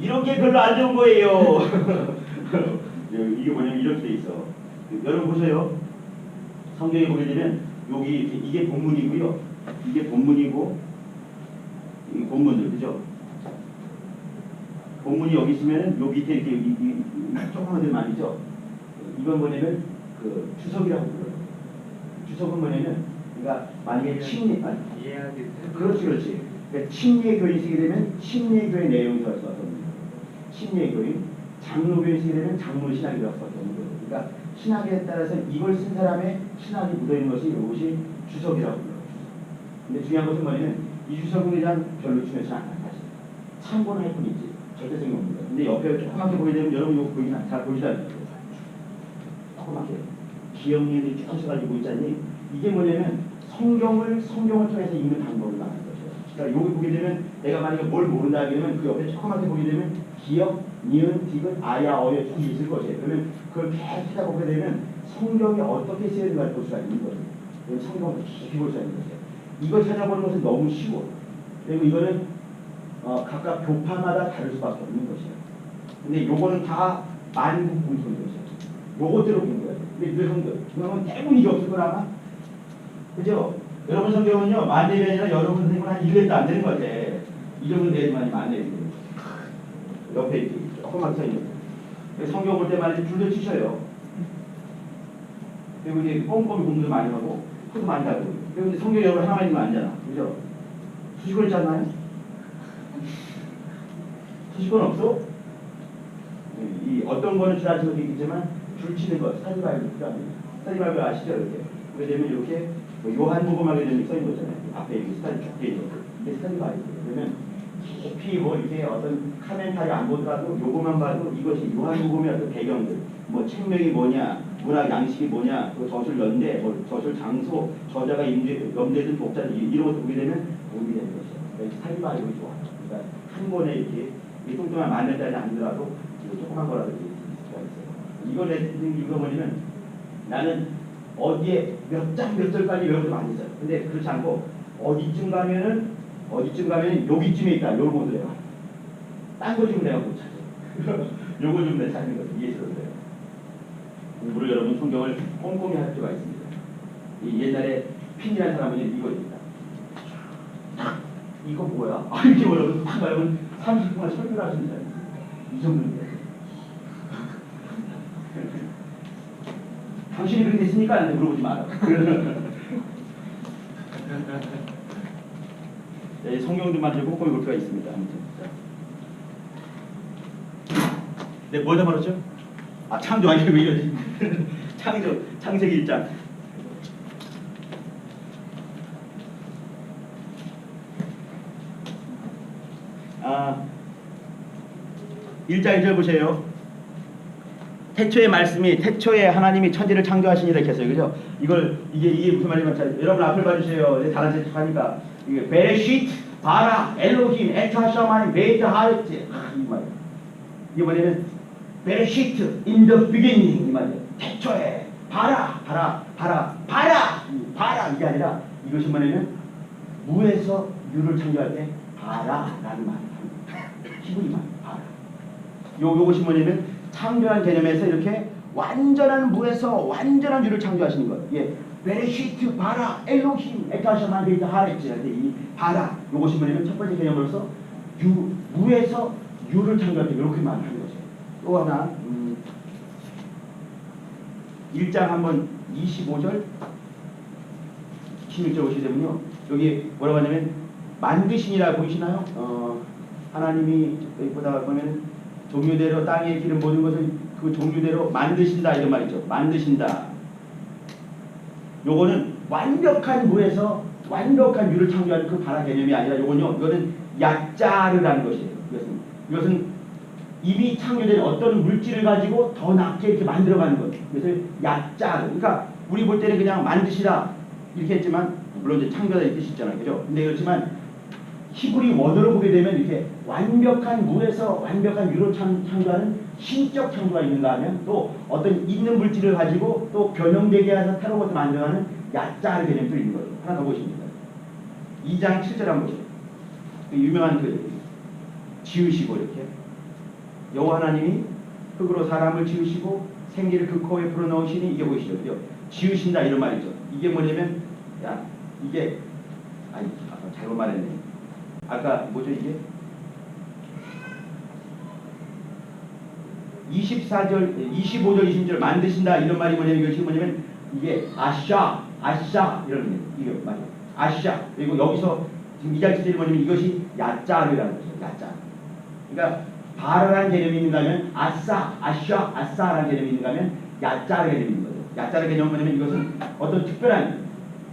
이런 게 별로 안 좋은 거예요. 이게 뭐냐면 이렇게 돼 있어. 여러분 보세요. 성경에 보게 되면 여기 이게 본문이고요. 이게 본문이고 이 본문들 그죠? 본문이 여기 있으면 요 밑에 이렇게 이 조그만 들 말이죠. 이건 뭐냐면 그 주석이라고 불러요. 주석은 뭐냐면 그러니까 만약에 침례 이해하기 그렇지. 그러니까 침례교인 쓰게 되면 침례교의 내용이 들어갈 수밖에 없는 거예요. 침례교인 장로교인 쓰게 되면 장로 신학이 들어갈 수밖에 없는 거예요. 그러니까 신학에 따라서 이걸 쓴 사람의 신학이 묻어있는 것이 이것이 주석이라고 불러요. 근데 중요한 것은 뭐냐면 이 주석에 대한 별로 중요하지 않아요. 사실 참고는 할 뿐이지 절대성이 없습니다. 근데 옆에 조그맣게 보게 되면 여러분 이거 보이나 잘 보이지 않나요? 조그맣게 기억력이 조금씩 가지고 있잖니. 이게 뭐냐면 성경을 통해서 읽는 방법을 말하는 거죠. 그러니까 여기 보게 되면 내가 만약에 뭘 모른다 하게 되면 그 옆에 조그맣게 보게 되면 기억, 니은, 디귿, 아야, 어에 쭉 있을 것이에요. 그러면 그걸 계속 찾아보게 되면 성경이 어떻게 쓰여진가를 볼 수가 있는 거예요. 성경을 깊이 볼 수가 있는 거죠. 이걸 찾아보는 것은 너무 쉬워. 그리고 이거는 각각 교파마다 다를 수밖에 없는 것이에요. 근데 요거는 다 만국 공통인 것이에요. 요것대로 본 거예요. 근데 그 성경, 그러면 대부분 이게 없을 거라 그죠? 여러분 성경은요, 만렙이 아니라 여러분 선생님은 한 1년도 안 되는 것 같아. 이 정도 돼야지만 만렙이 옆에 이렇게 조그맣게 서 있는 성경 볼 때 말이지 줄도 치셔요. 그리고 이제 꼼꼼히 공부도 많이 하고, 코도 많이 가고. 그리고 이제 성경 여러분 하나만 있는 거 아니잖아. 그죠? 수식권 있지 않나요? 수식권 없어? 이 어떤 거는 줄 아시는 것도 있겠지만, 줄 치는 거, 스타디 바이블 필요합니다. 스타디 바이블 아시죠? 이렇게. 그렇게 되면 이렇게 요한복음하게 되는 써있는 거잖아요. 앞에 여기 스타디 쭉 돼 있는 거. 이게 스타디 바이블. 그러면 깊이 뭐 이렇게 어떤 카멘타리 안 보더라도 요거만 봐도 이것이 요한복음의 어떤 배경들, 뭐 책명이 뭐냐, 문학 양식이 뭐냐, 그 저술 연대, 뭐 저술 장소, 저자가 염두에 독자 이런 것도 보게 되면 도움이 되는 것이죠. 그러니까 스타디 바이블이 좋아요. 그러니까 한 권에 이렇게 뚱뚱한 10,000원짜리 아니더라도 조그만 거라도 있을 수가 있어요. 이거 뭐냐면 나는 어디에 몇 장 몇 절까지 외우도 많이 있어요. 근데 그렇지 않고 어디쯤 가면은 여기쯤에 있다. 요걸 못 해요. 딴 거 좀 내가 못 찾아. 요거 좀 내가 찾는 거죠. 이해스러워요. 공부를 여러분 성경을 꼼꼼히 할 필요가 있습니다. 이 옛날에 핀이라는 사람은 이거 있다. 이거 뭐야? 이렇게 여러분 딱 말하면 30분간 설교를 하시는 사람이 이 정도입니다. 당신이 그렇게 됐으니까 나한테 물어보지 마라. 네, 성경 좀 만지고 꼼꼼히 볼 필요가 있습니다. 네, 뭐다 말했죠? 아, 창조 아니고 이러지. 창세기 1장. 아, 1장 1절 보세요. 태초의 말씀이 태초에 하나님이 천지를 창조하시니라 이렇게 했어요. 그죠? 이게 무슨 말이냐면 여러분 앞을 봐주세요. 다른 책 하니까 이게 베레시트 바라 엘로힘 에타샤마니 베이트 하르트 이 말이에요. 이게 뭐냐면 베레시트 in the beginning 이 말이에요. 태초에 바라 이게 아니라 이것이 뭐냐면 무에서 유를 창조할 때 바라라는 말이에요. 히브리 말 바라. 요것이 뭐냐면 창조한 개념에서 이렇게 완전한 무에서 완전한 유를 창조하시는 것. 예, 베레시트 바라 엘로힘 에타샤만 베이트 하레츠. 이 바라 요것이 뭐냐면 첫 번째 개념으로서 무에서 유를 창조할 때 이렇게 말하는 거죠. 또 하나 1장 한번 25절 16절 오시게 되면요. 여기 뭐라고 하냐면 만드시니라 보이시나요? 하나님이 여기 보다가 보면 종류대로 땅에 기름 모든 것을 그 종류대로 만드신다 이런 말이죠. 만드신다. 요거는 완벽한 물에서 완벽한 유를 창조하는 그 바라 개념이 아니라 요거는요. 이거는 야짜르라는 것이에요. 이것은 이미 창조된 어떤 물질을 가지고 더 낫게 이렇게 만들어가는 것. 그래서 야짜르. 그러니까 우리 볼 때는 그냥 만드시다 이렇게 했지만 물론 이제 창조다 이 뜻이 있잖아요. 그죠? 근데 그렇지만 히브리 원어로 보게 되면 이렇게 완벽한 물에서 완벽한 유로 창조하는 신적 창조가 있는가 하면 또 어떤 있는 물질을 가지고 또 변형되게 해서 새로운 것을 만들어가는 야짜르 개념도 있는 거죠. 하나 더 보십니다. 2장 7절 한번 보시죠. 그 유명한 그 지으시고 이렇게 여호와 하나님이 흙으로 사람을 지으시고 생기를 그 코에 불어넣으시니 이게 보이시죠? 그죠? 지으신다 이런 말이죠. 이게 뭐냐면 야 이게 아니 아까 잘못 말했네. 아까 뭐죠 이게? 24절, 25절, 20절 만드신다 이런 말이 뭐냐면 이것이 뭐냐면 이게 아샤 이런 이게 말이에요. 아샤 그리고 여기서 지금 2장 7절이 뭐냐면 이것이 야짜르라는 거죠. 야짜르. 그러니까 바라라는 개념이 있는가 하면 아샤라는 개념이 있는가 하면 야짜르 개념이 있는 거죠. 야짜르 개념은 뭐냐면 이것은 어떤 특별한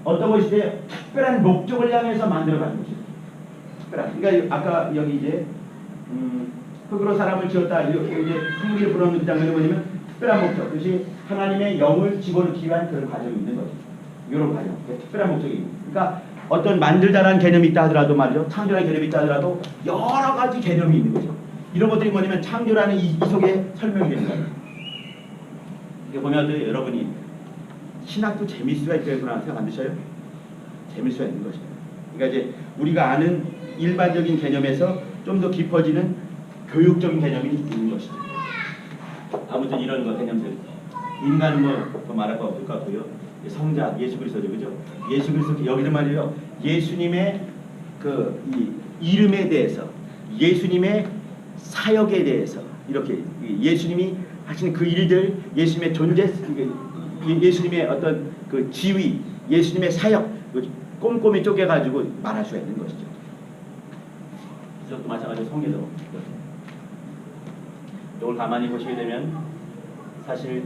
어떤 것이 특별한 목적을 향해서 만들어가는 것이죠. 특별한. 그러니까 아까 여기 이제 흙으로 사람을 지었다 이렇게 이제 풍기를 불어넣는 장면이 뭐냐면 특별한 목적. 그것이 하나님의 영을 집어넣기 위한 그런 과정이 있는 거죠. 이런 과정. 특별한 목적이. 그러니까 어떤 만들다라는 개념이 있다 하더라도 말이죠. 창조라는 개념이 있다 하더라도 여러 가지 개념이 있는 거죠. 이런 것들이 뭐냐면 창조라는 이 속에 설명이 되는 거예요. 이게 보면 여러분이 신학도 재미있을 수가 있겠구나 생각 안 드셔요? 재미있을 수가 있는 것이에요. 그러니까 이제 우리가 아는 일반적인 개념에서 좀 더 깊어지는 교육적인 개념이 있는 것이죠. 아무튼 이런 거 개념들. 인간은 뭐 말할 거 없을 것 같고요. 성자 예수 그리스도죠, 그죠? 예수 그리스도 여기는 말이에요. 예수님의 그 이 이름에 대해서, 예수님의 사역에 대해서 이렇게 예수님이 하시는 그 일들, 예수님의 존재, 예수님의 어떤 그 지위, 예수님의 사역 꼼꼼히 쪼개가지고 말할 수가 있는 것이죠. 이것도 마찬가지로 성경도 이걸 가만히 보시게 되면 사실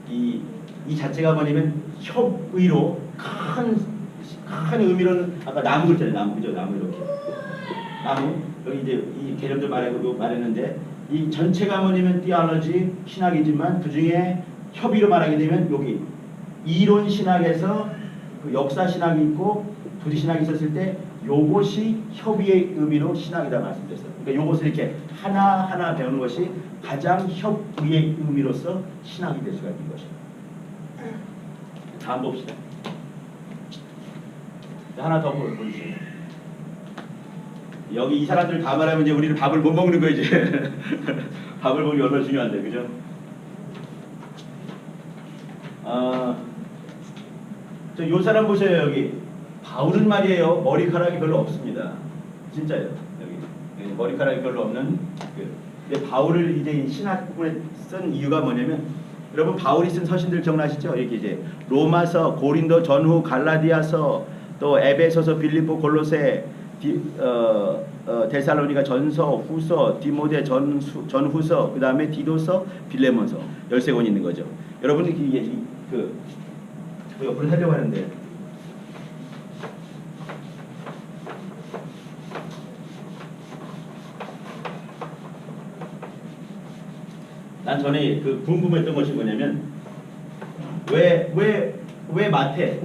이 자체가 뭐냐면 협의로 큰 의미로는 아까 나무 글자네. 나무 그죠? 나무 이렇게 나무 여기 이제 이 개념들 말했는데 이 전체가 뭐냐면 디알러지 신학이지만 그 중에 협의로 말하게 되면 여기 이론 신학에서 그 역사 신학이 있고 도시 신학이 있었을 때 요것이 협의의 의미로 신학이다 말씀드렸어요. 그러니까 요것을 이렇게 하나하나 배우는 것이 가장 협의의 의미로서 신학이 될 수가 있는 것입니다. 다음 봅시다. 하나 더 보여주세요. 여기 이 사람들 다 말하면 이제 우리는 밥을 못 먹는 거지. 밥을 먹는 게 얼마나 중요한데, 그죠? 요 사람 보세요. 여기 바울은 말이에요. 머리카락이 별로 없습니다. 진짜요. 여기 머리카락이 별로 없는. 근데 바울을 이제 신학 부분에 쓴 이유가 뭐냐면, 여러분 바울이 쓴 서신들 기억나시죠? 이렇게 이제 로마서, 고린도, 전후, 갈라디아서, 또 에베소서, 빌립보, 골로새, 데살로니가 전서, 후서, 디모데 전후서, 그 다음에 디도서, 빌레몬서 13권이 있는 거죠. 여러분이 이게 옆으로 살려고 하는데 난 전에 그 궁금했던 것이 뭐냐면 왜 마태,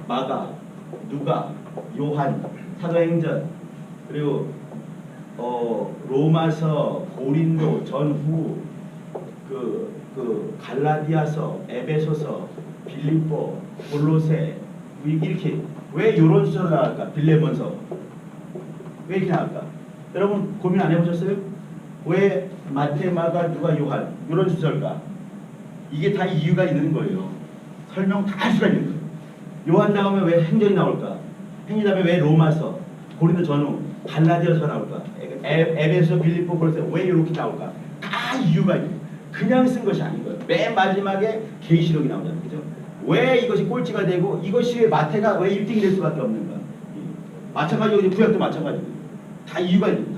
마가, 누가, 요한, 사도행전 그리고 로마서, 고린도, 전후, 갈라디아서, 에베소서, 빌립보, 골로새 이렇게 왜 이런 수를 나갈까? 빌레몬서 왜 이렇게 나갈까? 여러분 고민 안 해보셨어요? 왜 마태, 마가, 누가, 요한 이런 순서일까? 이게 다 이유가 있는 거예요. 설명 다 할 수가 있는 거예요. 요한 다음에 왜 행전이 나올까? 행전 다음에 왜 로마서, 고린도 전후, 갈라디아서가 나올까? 에베소, 빌립보, 골로새 왜 이렇게 나올까? 다 이유가 있는 거예요. 그냥 쓴 것이 아닌 거예요. 맨 마지막에 계시록이 나오잖아요. 그죠? 왜 이것이 꼴찌가 되고 이것이 왜 마태가 왜 1등이 될 수밖에 없는가? 마찬가지로 구약도 마찬가지고 다 이유가 있는 거예요.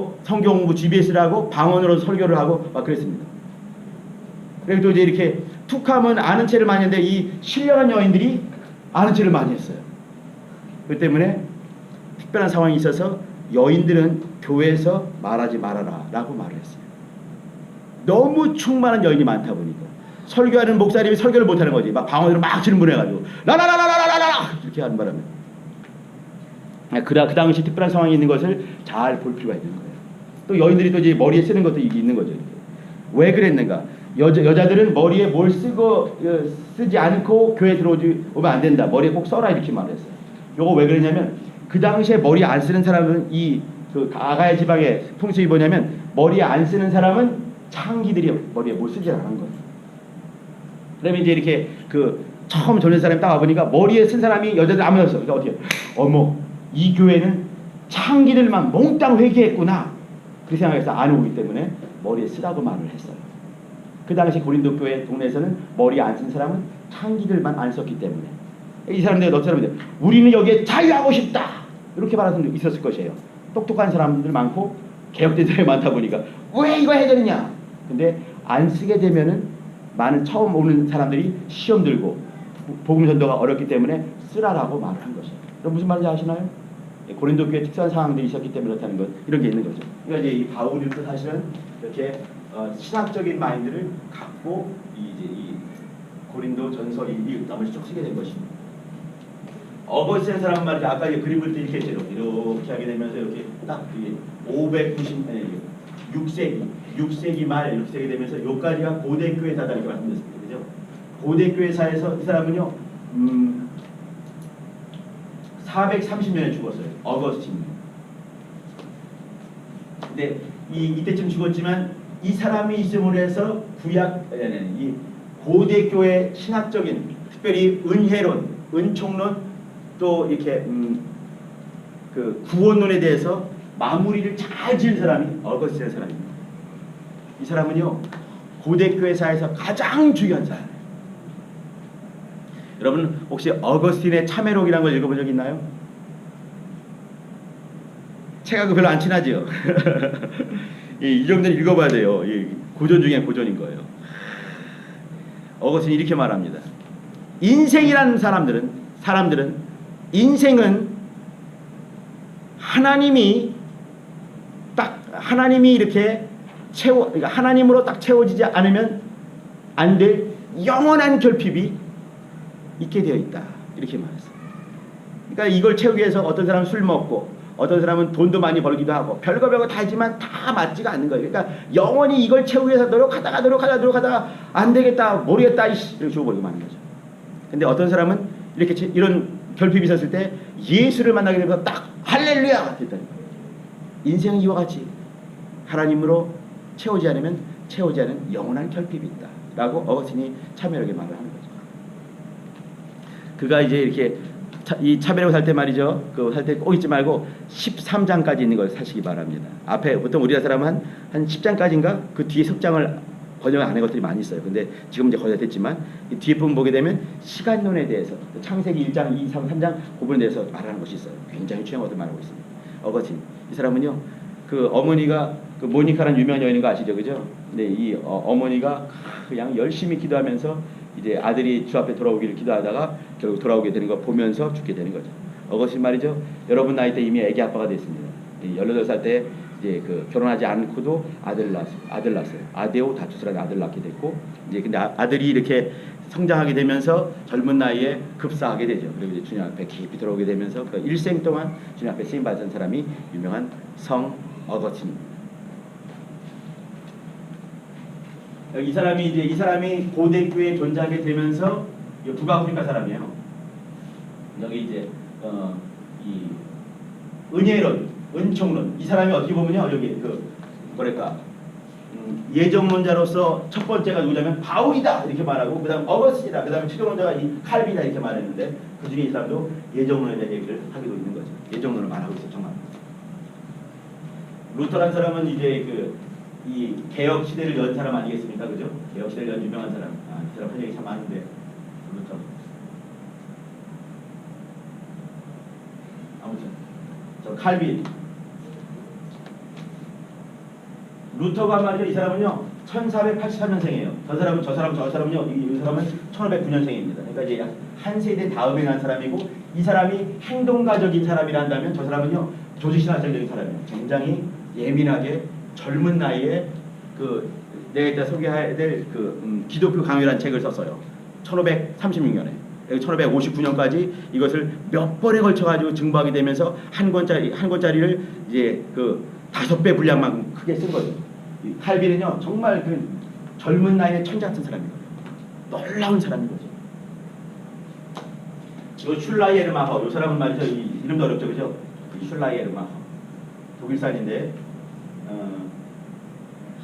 집에서 성경 공부 GBS를 하고 방언으로 설교를 하고 막 그랬습니다. 그래도 이제 이렇게 툭하면 아는 체를 많이 했는데 이 신령한 여인들이 아는 체를 많이 했어요. 그 때문에 특별한 상황이 있어서 여인들은 교회에서 말하지 말아라 라고 말을 했어요. 너무 충만한 여인이 많다 보니까 설교하는 목사님이 설교를 못하는 거지. 막 방언으로 막 질문해가지고 라라라라라라라 이렇게 하는 바람에 그 당시 특별한 상황이 있는 것을 잘 볼 필요가 있는 거예요. 또 여인들이 또 이제 머리에 쓰는 것도 있는 거죠. 이렇게. 왜 그랬는가? 여자들은 머리에 뭘 쓰지 않고 교회 들어오면 안 된다. 머리에 꼭 써라 이렇게 말했어요. 요거 왜 그랬냐면 그 당시에 머리 안 쓰는 사람은 그 아가야 지방의 풍습이 뭐냐면 머리에 안 쓰는 사람은 창기들이 머리에 못 쓰지 않은 거예요. 그러면 이제 이렇게 그 처음 전해 사람이 딱 와보니까 머리에 쓴 사람이 여자들 아무도 없어. 그러니까 어떻게 어머 이 교회는 창기들만 몽땅 회개했구나 그 생각해서 안 오기 때문에 머리에 쓰라고 말을 했어요. 그 당시 고린도 교회 동네에서는 머리 안 쓴 사람은 창기들만 안 썼기 때문에 이 사람들 어떤 사람들 우리는 여기에 자유하고 싶다 이렇게 말하는 사람도 있었을 것이에요. 똑똑한 사람들 많고 개혁된 사람이 많다 보니까 왜 이거 해야 되느냐. 근데 안 쓰게 되면은 많은 처음 오는 사람들이 시험 들고 복음 전도가 어렵기 때문에 쓰라라고 말을 한 것이에요. 그럼 무슨 말인지 아시나요? 고린도 교회 특수한 상황들이 있었기 때문에 그렇다는 것 이런 게 있는 거죠. 그러니까 이제 이 바울도 사실은 이렇게 신학적인 마인드를 갖고 이 고린도 전서 이 나머지 쭉 쓰게 된 것입니다. 어거스틴 사람 말이죠. 아까 그림 볼 때 이렇게 했죠. 이렇게 하게 되면서 이렇게 딱 6세기 말 이렇게 되게 되면서 요까지가 고대 교회사다 이렇게 말씀드렸습니다. 그죠? 고대 교회사에서 이 사람은요 430년에 죽었어요. 어거스틴. 근데 이때쯤 죽었지만 이 사람이 있음으로 해서 이 고대 교회 신학적인 특별히 은혜론, 은총론 또 이렇게 그 구원론에 대해서 마무리를 잘 지은 사람이 어거스틴의 사람입니다. 이 사람은요 고대 교회사에서 가장 중요한 사람이에요. 여러분 혹시 어거스틴의 참회록이라는 걸 읽어본 적 있나요? 책하고 별로 안 친하죠. 이 정도는 읽어봐야 돼요. 고전 중에 고전인 거예요. 어거스틴이 이렇게 말합니다. 인생이라는 사람들은 인생은 하나님이 이렇게 그러니까 하나님으로 딱 채워지지 않으면 안 될 영원한 결핍이 있게 되어 있다. 이렇게 말했어요. 그러니까 이걸 채우기 위해서 어떤 사람은 술 먹고 어떤 사람은 돈도 많이 벌기도 하고 별거 다 하지만 다 맞지가 않는 거예요. 그러니까 영원히 이걸 채우기 위해서 노력하다가 안 되겠다 모르겠다 이렇게 죽어버리고 마는 거죠. 근데 어떤 사람은 이런 결핍이 있었을 때 예수를 만나게 되면서 딱 할렐루야 했다는 거예요. 인생은 이와 같이 하나님으로 채우지 않으면 채우지 않은 영원한 결핍이 있다 라고 어거스틴이 참회록에 말을 하는 거죠. 그가 이제 이렇게 이 참회록 살 때 말이죠. 그 살 때 꼭 잊지 말고 13장까지 있는 걸 사시기 바랍니다. 앞에 보통 우리나라 사람은 한 10장까지인가 그 뒤에 석장을 번역 안 한 것들이 많이 있어요. 근데 지금 이제 거의 다 됐지만 이 뒤에 부분 보게 되면 시간론에 대해서 창세기 1장, 2, 3, 3장 그 부분에 대해서 말하는 것이 있어요. 굉장히 중요한 것을 말하고 있습니다. 어거스틴 이 사람은요 그 어머니가 그 모니카라는 유명한 여인인 거 아시죠, 그죠? 근데 이 어머니가 그냥 열심히 기도하면서 이제 아들이 주 앞에 돌아오기를 기도하다가 결국 돌아오게 되는 거 보면서 죽게 되는 거죠. 어거스틴 말이죠. 여러분 나이 때 이미 아기 아빠가 됐습니다. 18살 때 이제 그 결혼하지 않고도 아들을 낳았어요. 아데오 다투스라는 아들을 낳게 됐고 이제 근데 아들이 이렇게 성장하게 되면서 젊은 나이에 급사하게 되죠. 그리고 이제 주님 앞에 깊이 들어오게 되면서 그 일생 동안 주님 앞에 쓰임 받은 사람이 유명한 성 어거스틴입니다. 이 사람이 고대 교회에 존재하게 되면서 북아프리카 사람이에요. 여기 이제 이 은혜론, 은총론 이 사람이 어떻게 보면요 여기 그 뭐랄까 예정론자로서 첫 번째가 누구냐면 바울이다 이렇게 말하고 그다음 어거스틴이다 그다음에 최종론자가 이 칼빈이다 이렇게 말했는데 그 중에 이 사람도 예정론에 대한 얘기를 하기도 있는 거죠. 예정론을 말하고 있어요. 정말. 루터라는 사람은 이제 이 개혁 시대를 연 사람 아니겠습니까, 그죠? 개혁 시대를 연 유명한 사람. 이 사람 한 얘기 참 많은데 루터. 아무튼 저 칼빈. 루터가 말이죠. 이 사람은요 1483년생이에요. 저 사람은요 이 사람은 1509년생입니다. 그러니까 이제 한 세대 다음에 난 사람이고 이 사람이 행동가적인 사람이라 한다면 저 사람은요 조직신학적인 사람이에요. 굉장히 예민하게 젊은 나이에 내가 이따 소개해야 될 기독교 강요라는 책을 썼어요. 1536년에 1559년까지 이것을 몇 번에 걸쳐 가지고 증거하게 되면서 한 권짜리를 이제 5배 분량만큼 크게 쓴 거죠. 칼빈은요 정말 젊은 나이에 천재 같은 사람이에요. 놀라운 사람인 거죠. 이 슐라이에르마허 이 사람은 말이죠. 이 이름도 어렵죠, 그죠? 이 슐라이에르마허 독일 사람인데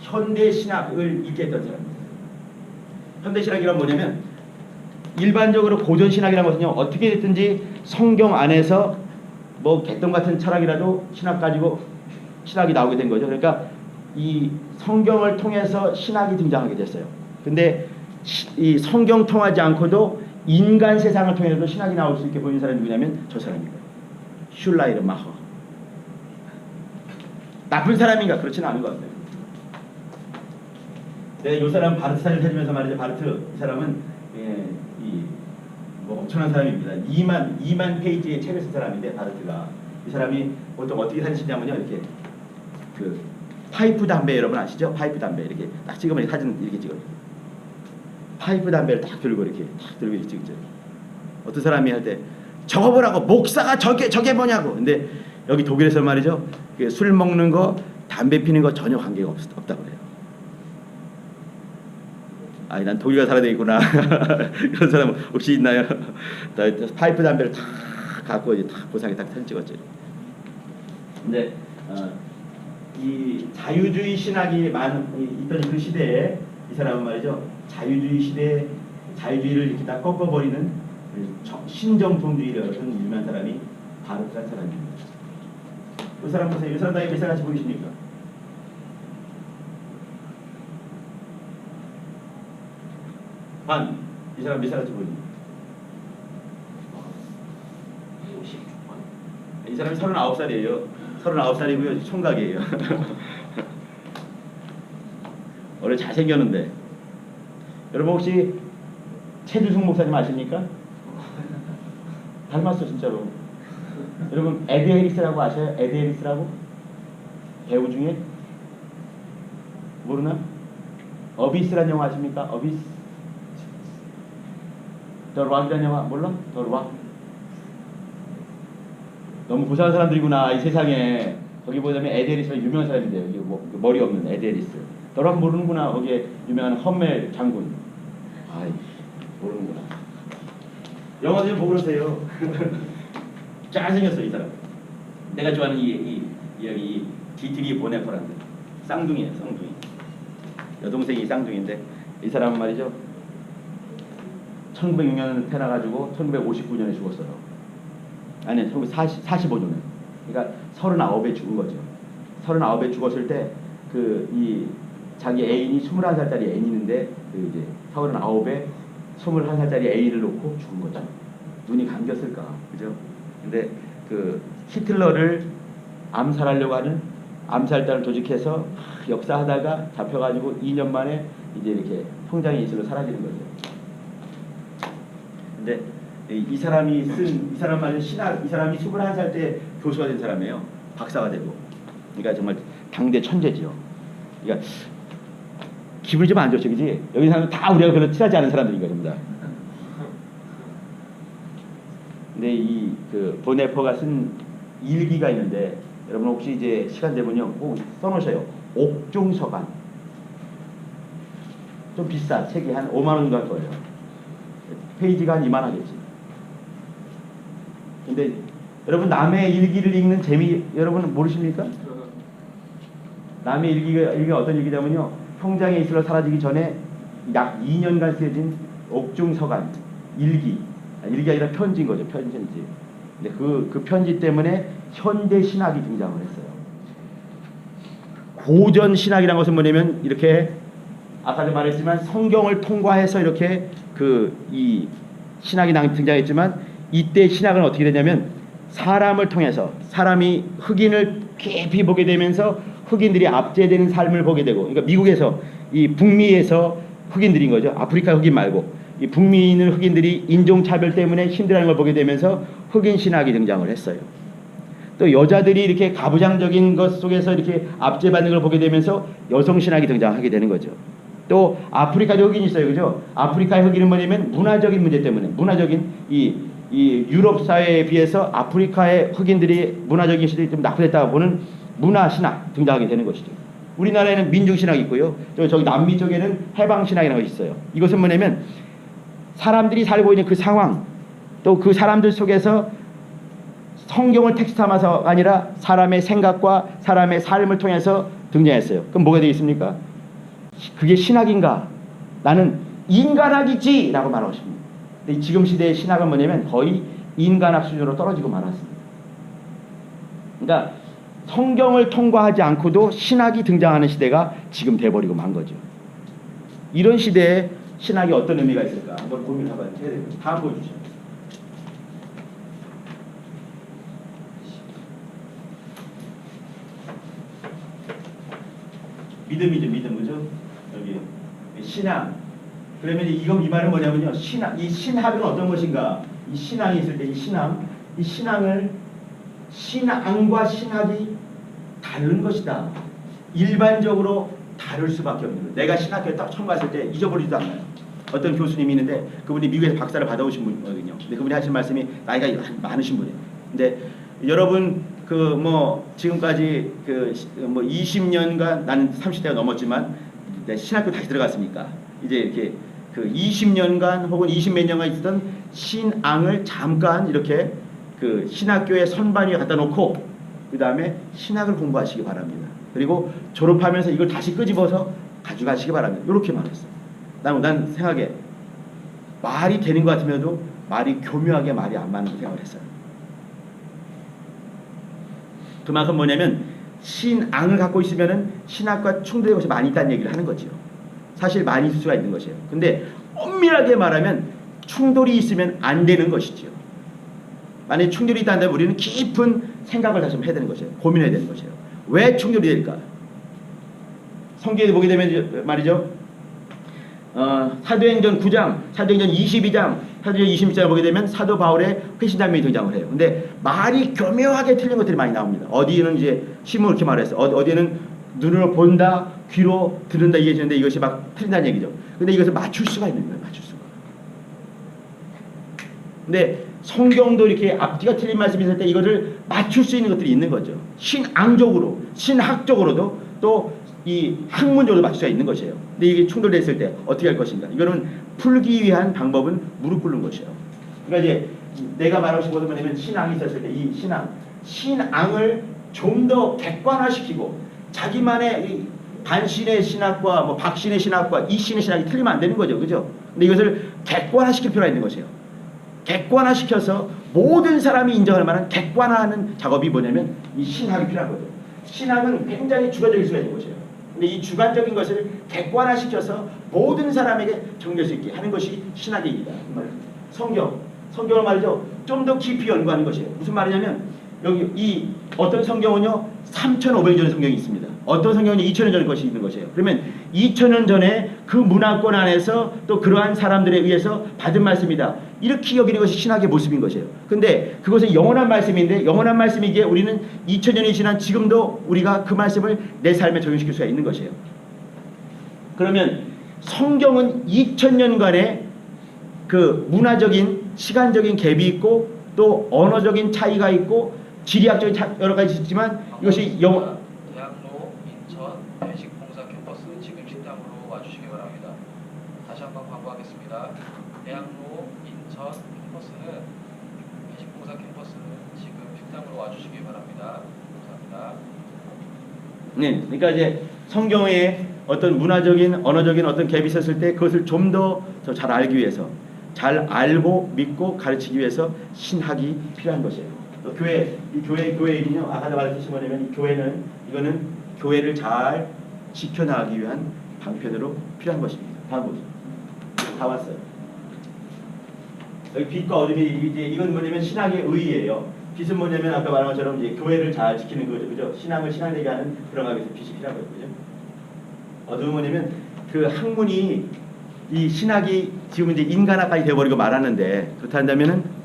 현대 신학을 읽게 했던 사람입니다. 현대 신학이란 뭐냐면 일반적으로 고전 신학이라는 것은요 어떻게 됐든지 성경 안에서 뭐 개똥 같은 철학이라도 신학 가지고 신학이 나오게 된 거죠. 그러니까 이 성경을 통해서 신학이 등장하게 됐어요. 근데 이 성경 통하지 않고도 인간 세상을 통해서도 신학이 나올 수 있게 보이는 사람이 누구냐면 저 사람입니다. 슐라이르마허. 나쁜 사람인가? 그렇지는 않은 것 같아요. 네, 이 사람 바르트 사진을 찾으면서 말이죠. 바르트 이 사람은 뭐 엄청난 사람입니다. 2만 페이지의 책을 쓴 사람인데 바르트가 이 사람이 보통 어떻게 사진 찍냐면요 이렇게 파이프 담배 여러분 아시죠? 파이프 담배 이렇게 딱 찍으면 사진 이렇게 찍어요. 파이프 담배를 딱 들고 이렇게 찍죠. 어떤 사람이 할 때 저거 보라고 목사가 저게 뭐냐고. 근데 여기 독일에서 말이죠. 술 먹는 거 담배 피는 거 전혀 관계가 없다고 그래요. 아니 난 독일 가서 살아야 되겠구나. 이런 사람 혹시 있나요? 파이프 담배를 다 갖고 이제 딱 보상에 딱 사진 찍었죠. 근데 이 자유주의 신학이 있던 그 시대에 이 사람은 말이죠 자유주의 시대에 자유주의를 이렇게 다 꺾어버리는 신정통주의를 어떤 유명한 사람이 바르크라는 사람입니다. 이 사람 보세요. 이 사람 나이 몇 살 같이 보이십니까? 이 사람 몇 살 같이 보입니까? 50. 이 사람이 39살이에요. 39살이고요. 총각이에요. 원래 잘생겼는데. 여러분 혹시 최주승 목사님 아십니까? 닮았어 진짜로. 여러분 에디 해리스라고 아셔요? 에디 해리스라고? 배우 중에? 모르나? 어비스라는 영화 아십니까? 어비스? 더 락이라는 영화 몰라? 더 락? 너무 고상한 사람들이구나 이 세상에. 거기 보자면 에디 해리스가 유명한 사람인데요. 여기 머리 없는 에디 해리스. 더 락 모르는구나. 거기에 유명한 험멜 장군. 아이 모르는구나. 영화 좀 보고 그러세요. 잘생겼어 이 사람. 내가 좋아하는 이 디트리 보네퍼란데 쌍둥이에요. 쌍둥이. 여동생이 쌍둥이인데 이 사람은 말이죠. 1906년에 태어나가지고 1959년에 죽었어요. 아니 1945년에. 그러니까 39에 죽은 거죠. 39에 죽었을 때 자기 애인이 21살짜리 애인인데 이제 39에 21살짜리 애인을 놓고 죽은 거죠. 눈이 감겼을까, 그죠? 근데 히틀러를 암살하려고 하는 암살단을 조직해서 역사하다가 잡혀가지고 2년 만에 이제 이렇게 통장의 이슬로 사라지는 거죠. 근데 이 사람이 말은 이 사람이 21살 때 교수가 된 사람이에요. 박사가 되고. 그러니까 정말 당대 천재지요. 그러니까 기분이 좀 안 좋죠, 그지? 여기 사람은 다 우리가 별로 친하지 않은 사람들인 거죠, 전부 다. 근데 보네퍼가 쓴 일기가 있는데 여러분 혹시 이제 시간 되면요 꼭 써놓으셔요. 옥중서관. 좀 비싸. 책이 한 5만 원 정도 할 거예요. 페이지가 한 이만하겠지. 근데 여러분 남의 일기를 읽는 재미 여러분은 모르십니까? 남의 일기가 어떤 일기냐면요. 통장에 이슬러 사라지기 전에 약 2년간 쓰여진 옥중서관 일기가 아니라 편지인 거죠. 편지. 근데 그 편지 때문에 현대 신학이 등장을 했어요. 고전 신학이라는 것은 뭐냐면 이렇게 아까도 말했지만 성경을 통과해서 이렇게 이 신학이 등장했지만 이때 신학은 어떻게 되냐면 사람을 통해서 사람이 흑인을 깊이 보게 되면서 흑인들이 압제되는 삶을 보게 되고, 그러니까 미국에서 이 북미에서 흑인들인 거죠. 아프리카 흑인 말고 이 북미에 있는 흑인들이 인종차별 때문에 힘들어하는 걸 보게 되면서 흑인 신학이 등장을 했어요. 또 여자들이 이렇게 가부장적인 것 속에서 이렇게 압제받는 걸 보게 되면서 여성 신학이 등장하게 되는 거죠. 또 아프리카도 흑인이 있어요, 그죠? 아프리카의 흑인은 뭐냐면 문화적인 문제 때문에 문화적인 이 유럽 사회에 비해서 아프리카의 흑인들이 문화적인 시대에 좀 낙후됐다고 보는 문화 신학 등장하게 되는 것이죠. 우리나라에는 민중 신학이 있고요. 저기 남미 쪽에는 해방 신학이라는 것이 있어요. 이것은 뭐냐면 사람들이 살고 있는 그 상황, 또 그 사람들 속에서 성경을 텍스트 삼아서가 아니라 사람의 생각과 사람의 삶을 통해서 등장했어요. 그럼 뭐가 되겠습니까? 그게 신학인가? 나는 인간학이지! 라고 말하고 싶습니다. 근데 지금 시대의 신학은 뭐냐면 거의 인간학 수준으로 떨어지고 말았습니다. 그러니까 성경을 통과하지 않고도 신학이 등장하는 시대가 지금 돼버리고 만 거죠. 이런 시대에 신학이 어떤 의미가 있을까? 한번 고민해봐야 돼요. 다음 보여주시죠. 믿음이죠, 믿음, 그죠? 여기 신앙. 그러면 이 말은 뭐냐면요, 이 신학은 어떤 것인가? 이 신앙이 있을 때 이 신앙을 신앙과 신학이 다른 것이다. 일반적으로 다를 수밖에 없는 거예요. 내가 신학교에 딱 처음 갔을 때 잊어버리지도 않아요. 어떤 교수님이 있는데 그분이 미국에서 박사를 받아오신 분이거든요. 근데 그분이 하신 말씀이 나이가 많으신 분이에요. 근데 여러분 지금까지 20년간 나는 30대가 넘었지만 신학교 다시 들어갔으니까 이제 이렇게 20년간 혹은 20몇 년간 있었던 신앙을 잠깐 이렇게 신학교에 선반 위에 갖다 놓고 그 다음에 신학을 공부하시기 바랍니다. 그리고 졸업하면서 이걸 다시 끄집어서 가져가시기 바랍니다. 이렇게 말했어요. 난 생각해. 말이 되는 것 같으면도 말이 교묘하게 말이 안 맞는 생각을 했어요. 그만큼 뭐냐면 신앙을 갖고 있으면은 신학과 충돌의 것이 많이 있다는 얘기를 하는 거죠. 사실 많이 있을 수가 있는 것이에요. 근데 엄밀하게 말하면 충돌이 있으면 안 되는 것이죠. 만약에 충돌이 있다면 우리는 깊은 생각을 다시 해야 되는 것이에요. 고민해야 되는 것이에요. 왜 충돌이 될까? 성경에 보게 되면 말이죠. 사도행전 9장, 사도행전 22장, 사도행전 26장을 보게 되면 사도 바울의 회심 장면이 등장을 해요. 근데 말이 교묘하게 틀린 것들이 많이 나옵니다. 어디는 이제 심을 이렇게 말했어요. 어디는 눈으로 본다, 귀로 들은다 얘기했는데 이것이 막 틀린다는 얘기죠. 근데 이것을 맞출 수가 있는 거예요. 맞출 수가. 근데 성경도 이렇게 앞뒤가 틀린 말씀이 있을 때 이것을 맞출 수 있는 것들이 있는 거죠. 신앙적으로, 신학적으로도 또 이 학문적으로 맞출 수가 있는 것이에요. 근데 이게 충돌됐을 때 어떻게 할 것인가? 이거는 풀기 위한 방법은 무릎 꿇는 것이에요. 그러니까 이제 내가 말하고 싶은 것은 뭐냐면 신앙이 있었을 때 이 신앙을 좀 더 객관화시키고 자기만의 이 반신의 신학과 뭐 박신의 신학과 이신의 신학이 틀리면 안 되는 거죠. 그죠? 근데 이것을 객관화시킬 필요가 있는 것이에요. 객관화시켜서 모든 사람이 인정할 만한 객관화하는 작업이 뭐냐면 이 신학이 필요한 거죠. 신학은 굉장히 주관적일 수가 있는 것이에요. 근데 이 주관적인 것을 객관화시켜서 모든 사람에게 정리할 수 있게 하는 것이 신학입니다. 성경을 말이죠. 좀 더 깊이 연구하는 것이에요. 무슨 말이냐면 여기 이 어떤 성경은요 3,500년 전의 성경이 있습니다. 어떤 성경은 2,000년 전의 것이 있는 것이에요. 그러면 2,000년 전에 그 문화권 안에서 또 그러한 사람들에 의해서 받은 말씀이다. 이렇게 여기는 것이 신학의 모습인 것이에요. 근데 그것은 영원한 말씀인데 영원한 말씀이기에 우리는 2,000년이 지난 지금도 우리가 그 말씀을 내 삶에 적용시킬 수가 있는 것이에요. 그러면 성경은 2,000년간의 그 문화적인 시간적인 갭이 있고 또 언어적인 차이가 있고 지리학적인 여러 가지 있지만 이것이 대학로, 인천, 배식봉사 캠퍼스 지금 식당으로 와주시기 바랍니다. 다시 한번 광고하겠습니다. 대학로, 인천 캠퍼스는 배식봉사 캠퍼스는 지금 식당으로 와주시기 바랍니다. 감사합니다. 네, 그러니까 이제 성경에 어떤 문화적인 언어적인 어떤 갭이 있었을 때 그것을 좀 더 잘 알기 위해서 잘 알고 믿고 가르치기 위해서 신학이 필요한 것이에요. 또 교회는요. 아까 말했듯이 뭐냐면 이 교회는 이거는 교회를 잘 지켜나가기 위한 방편으로 필요한 것입니다. 다음 보죠. 다 왔어요. 여기 빛과 어둠이 이제 이건 뭐냐면 신학의 의의예요. 빛은 뭐냐면 아까 말한 것처럼 이제 교회를 잘 지키는 거죠, 그죠? 신앙을 신앙되게 하는 그런 가게에서 빛이 필요한 거죠, 그죠? 어둠은 뭐냐면 그 학문이 이 신학이 지금 이제 인간학까지 되어버리고 말하는데 그렇다면은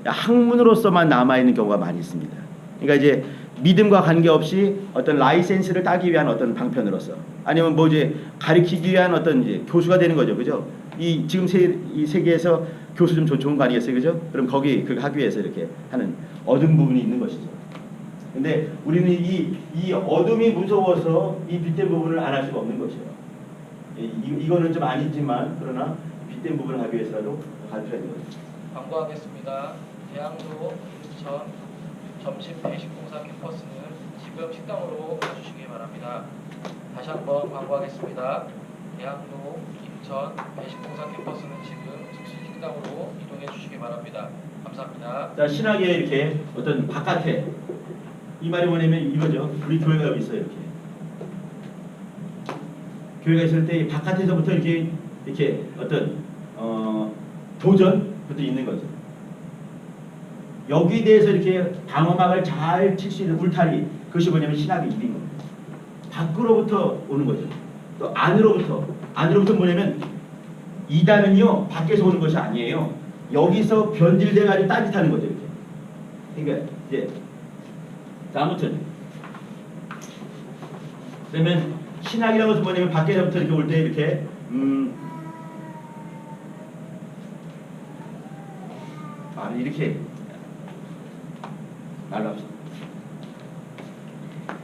학문으로서만 남아있는 경우가 많이 있습니다. 그러니까 이제 믿음과 관계없이 어떤 라이센스를 따기 위한 어떤 방편으로서 아니면 뭐 이제 가르치기 위한 어떤 이제 교수가 되는 거죠. 그죠? 이 지금 이 세계에서 교수 좀 좋은 거 아니겠어요? 그죠? 그럼 거기 그거 하기 위해서 이렇게 하는 어둠 부분이 있는 것이죠. 근데 우리는 이 어둠이 무서워서 이 빛된 부분을 안 할 수가 없는 것이에요. 이거는 좀 아니지만 그러나 빛된 부분을 하기 위해서라도 갈 필요가 있는 거죠. 광고하겠습니다. 대학로, 인천, 점심 배식봉사 캠퍼스는 지금 식당으로 와주시기 바랍니다. 다시 한번 광고하겠습니다. 대학로, 인천, 배식봉사 캠퍼스는 지금 즉시 식당으로 이동해 주시기 바랍니다. 감사합니다. 자, 신학의 이렇게 어떤 바깥에 이 말이 뭐냐면 이거죠. 우리 교회가 여기 있어요. 이렇게 교회가 있을 때 바깥에서부터 이렇게 어떤 도전부터 있는 거죠. 여기에 대해서 이렇게 방어막을 잘 칠 수 있는 울타리, 그것이 뭐냐면 신학의 일인 겁니다. 밖으로부터 오는 거죠. 또 안으로부터 뭐냐면 이단은요 밖에서 오는 것이 아니에요. 여기서 변질돼가지고 따뜻하는 거죠. 이렇게. 그러니까 이제 자, 아무튼 그러면 신학이라는 것은 뭐냐면 밖에서부터 이렇게 올 때 이렇게 이렇게 말로 합시다.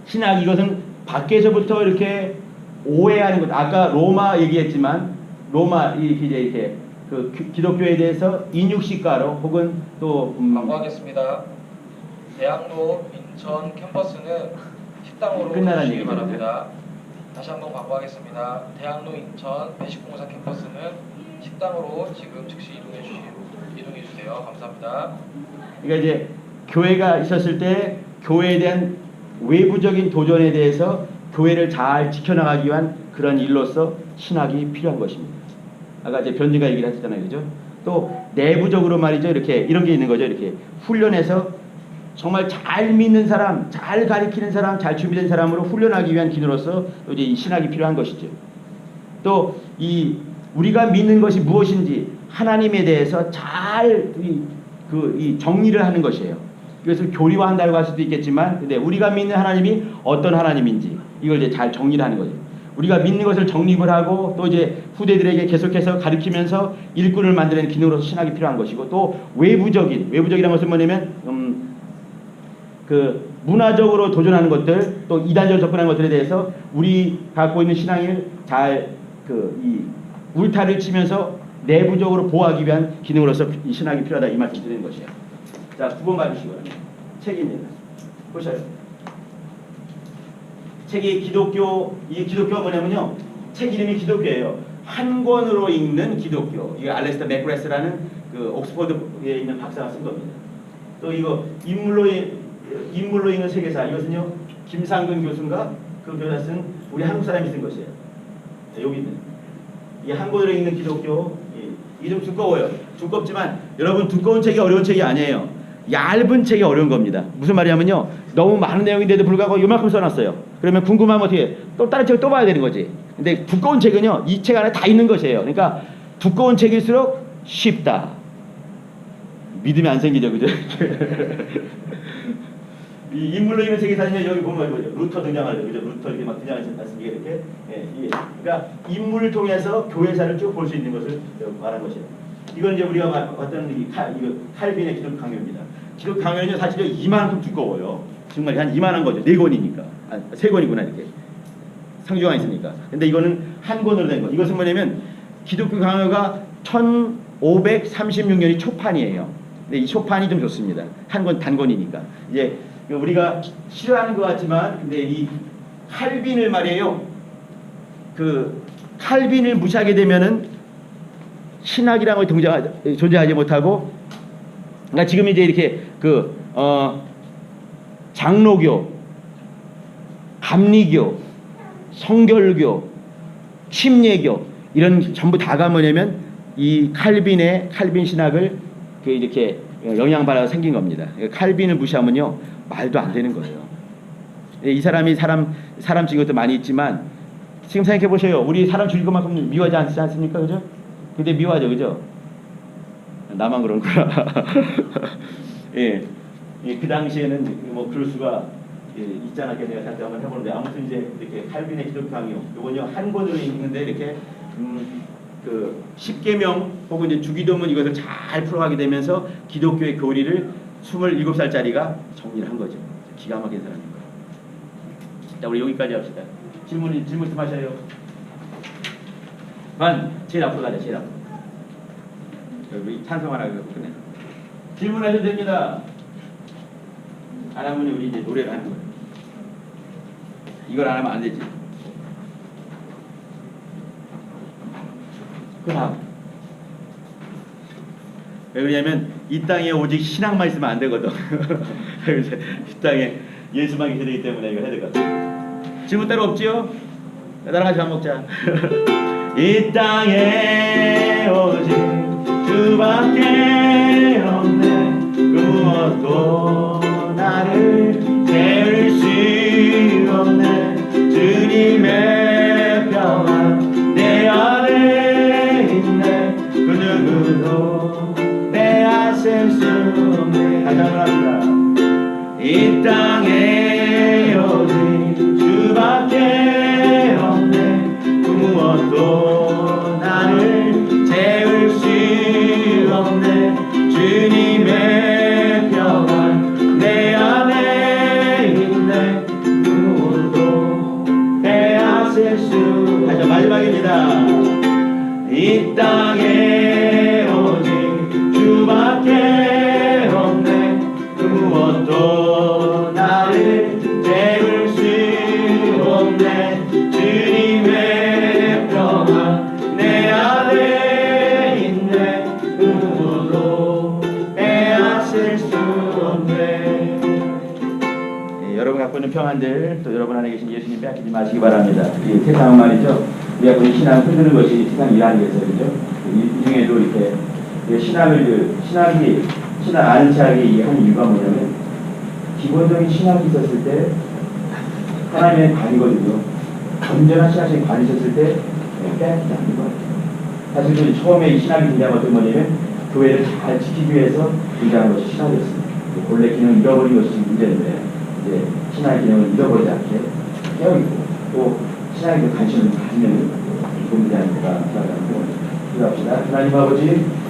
신학 이것은 밖에서부터 이렇게 오해하는 것. 아까 로마 얘기했지만 로마 이렇게 그 기독교에 대해서 인육식가로 혹은 또 광고하겠습니다. 대학로, 인천 캠퍼스는 식당으로 끝나라는 오시기 얘기잖아요. 바랍니다. 다시 한번 광고하겠습니다. 대학로 인천 배식공사 캠퍼스는 식당으로 지금 즉시 이동해 주세요. 감사합니다. 그러니까 이제 교회가 있었을 때 교회에 대한 외부적인 도전에 대해서 교회를 잘 지켜나가기 위한 그런 일로서 신학이 필요한 것입니다. 아까 이제 변진가 얘기를 했잖아요, 그죠? 또 내부적으로 말이죠, 이렇게 이런 게 있는 거죠, 이렇게 훈련해서 정말 잘 믿는 사람, 잘 가리키는 사람, 잘 준비된 사람으로 훈련하기 위한 기능으로서 이제 이 신학이 필요한 것이죠. 또 이 우리가 믿는 것이 무엇인지 하나님에 대해서 잘 이 정리를 하는 것이에요. 이것을 교리화한다고 할 수도 있겠지만, 근데 우리가 믿는 하나님이 어떤 하나님인지 이걸 이제 잘 정리를 하는 거죠. 우리가 믿는 것을 정립을 하고 또 이제 후대들에게 계속해서 가르치면서 일꾼을 만드는 기능으로서 신학이 필요한 것이고, 또 외부적이라는 것은 뭐냐면 그 문화적으로 도전하는 것들, 또 이단적으로 접근하는 것들에 대해서 우리 갖고 있는 신앙을 잘 이 울타리를 치면서 내부적으로 보호하기 위한 기능으로서 이 신학이 필요하다, 이 말씀 드리는 것이에요. 자, 9번 봐주시고요. 책입니다. 보셔요. 책이 기독교가 뭐냐면요, 책 이름이 기독교예요. 한 권으로 읽는 기독교. 이거 알레스터 맥그레스라는 그 옥스퍼드에 있는 박사가 쓴 겁니다. 또 이거 인물로 읽는 세계사, 이것은요 김상근 교수인가 그 교사 쓴, 우리 한국 사람이 쓴 것이에요. 네, 여기 있는 이 한 권으로 읽는 기독교. 이게 좀 두꺼워요. 두껍지만 여러분, 두꺼운 책이 어려운 책이 아니에요. 얇은 책이 어려운 겁니다. 무슨 말이냐면요, 너무 많은 내용인데도 불구하고 요만큼 써놨어요. 그러면 궁금하면 어떻게 또 다른 책을 또 봐야 되는 거지. 근데 두꺼운 책은요, 이 책 안에 다 있는 것이에요. 그러니까 두꺼운 책일수록 쉽다. 믿음이 안 생기죠, 그죠? 이 인물로 있는 세계사는요, 여기 보면 뭐죠? 루터 등장하죠, 그죠? 루터 이렇게 막 등장하지 않습니까? 이렇게. 그러니까 인물을 통해서 교회사를 쭉 볼 수 있는 것을 말한 것이에요. 이건 이제 우리가 봤던 이거 칼빈의 기독 강요입니다. 기독 강요는요, 사실 이만큼 두꺼워요. 정말 한 이만한 거죠. 4권이니까. 3권이구나, 이렇게. 상주가 있으니까. 근데 이거는 한 권으로 된 거. 이것은 뭐냐면 기독교 강요가 1536년이 초판이에요. 근데 이 초판이 좀 좋습니다. 한 권 단권이니까. 이제 우리가 싫어하는 것 같지만, 근데 이 칼빈을 말이에요. 그 칼빈을 무시하게 되면은 신학이라는 것이 존재하지 못하고, 그러니까 지금 이제 이렇게 장로교, 감리교, 성결교, 침례교 이런 전부 다가 뭐냐면 이 칼빈 신학을 이렇게 영향받아서 생긴 겁니다. 칼빈을 무시하면요 말도 안 되는 거예요. 이 사람이 사람 죽인 것도 많이 있지만, 지금 생각해 보세요. 우리 사람 죽인 것만큼 미워하지 않습니까, 그죠? 근데 미워하죠, 그죠? 나만 그런구나. 예, 그 당시에는 뭐 그럴 수가 있지 않았겠냐 생각 한번 해보는데, 아무튼 이제 이렇게 칼빈의 기독교 강요, 요건요 한 권으로 읽는데 이렇게 그 10계명 혹은 이제 주기도문 이것을 잘 풀어가게 되면서 기독교의 교리를 27살짜리가 정리를 한 거죠. 기가 막힌 사람인 거예요. 자, 우리 여기까지 합시다. 질문 좀 하셔요. 제일 앞으로 가자, 제일 앞으로. 여기 찬송 하나 끝내. 질문하셔도 됩니다. 안 하면 우리 이제 노래를 하는 거예요. 이걸 안 하면 안 되지. 그 다음. 왜 그러냐면 이 땅에 오직 신앙만 있으면 안 되거든. 이 땅에 예수만 계셔야 되기 때문에 이거 해야 될 것 같아요. 질문 따로 없지요? 나랑 같이 밥 먹자. 이 땅에 오직 주밖에 없네. 그 무엇도 나를 채울 수 없네. 주님의 평화 내 안에 있네. 그 누구도 빼앗을 수 없네. 다시 한번 합시다. 이 땅에 오직 주밖에 없네. 그 무엇도 나를 채울 수 없네. 주님의 평화 내 안에 있네. 그 누구도 빼앗을 수. 다시 마지막입니다. 이 땅에 오직 주밖에 없네. 그 무엇도 나를 채울 수 없네. 주님 모든 평안들 또 여러분 안에 계신 예수님 빼앗기지 마시기 바랍니다. 이 세상은 말이죠. 우리가 보는 신앙을 흔드는 것이 세상 일 아니겠어요, 그죠? 이 중에도 이렇게 신앙 아는 체하기 한 이유가 뭐냐면 기본적인 신학이 있었을 때 하나님의 관이거든요. 온전한 신학적인 관이 있었을 때 빼앗기지 않는 거예요. 사실 그 처음에 이 신학이 등장한 어떤 뭐냐면 교회를 잘 지키기 위해서 등장한 것이 신학이었습니다. 본래 기능을 잃어버린 것이 지금 문제인데 이제 신앙의 기능을 잃어버리지 않게 깨어있고 또 신앙에 관심을 가지면 좋은 문제 아닙니까? 기도합시다. 하나님 아버지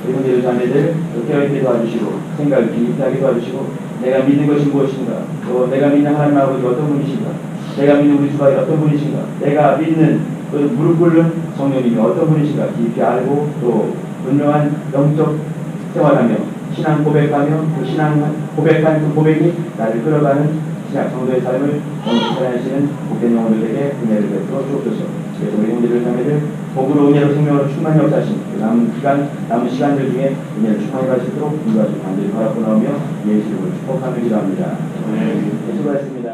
형제들 자매들 깨어있게 도와주시고 생각을 깊게 하게 도와주시고 내가 믿는 것이 무엇인가, 또 내가 믿는 하나님 아버지 어떤 분이신가, 내가 믿는 우리 주가 어떤 분이신가, 내가 믿는 그 무릎 꿇는 성령님이 어떤 분이신가 깊이 알고 또 분명한 영적 생활하며 신앙 고백하며 그 신앙 고백한 그 고백이 나를 끌어가는 신약 성도의 삶을 사랑하시는 복된 영혼들에게 은혜를 베풀어 주옵소서. 그래서 우리 형제들 자매들 복으로 은혜로 생명으로 충만히 역사하신 그 남은 시간들 중에 은혜를 충만히 가시도록 인도하시고 간절히 바라고 나오며 예수 이름으로 축복하며 기도합니다. 네, 수고하셨습니다.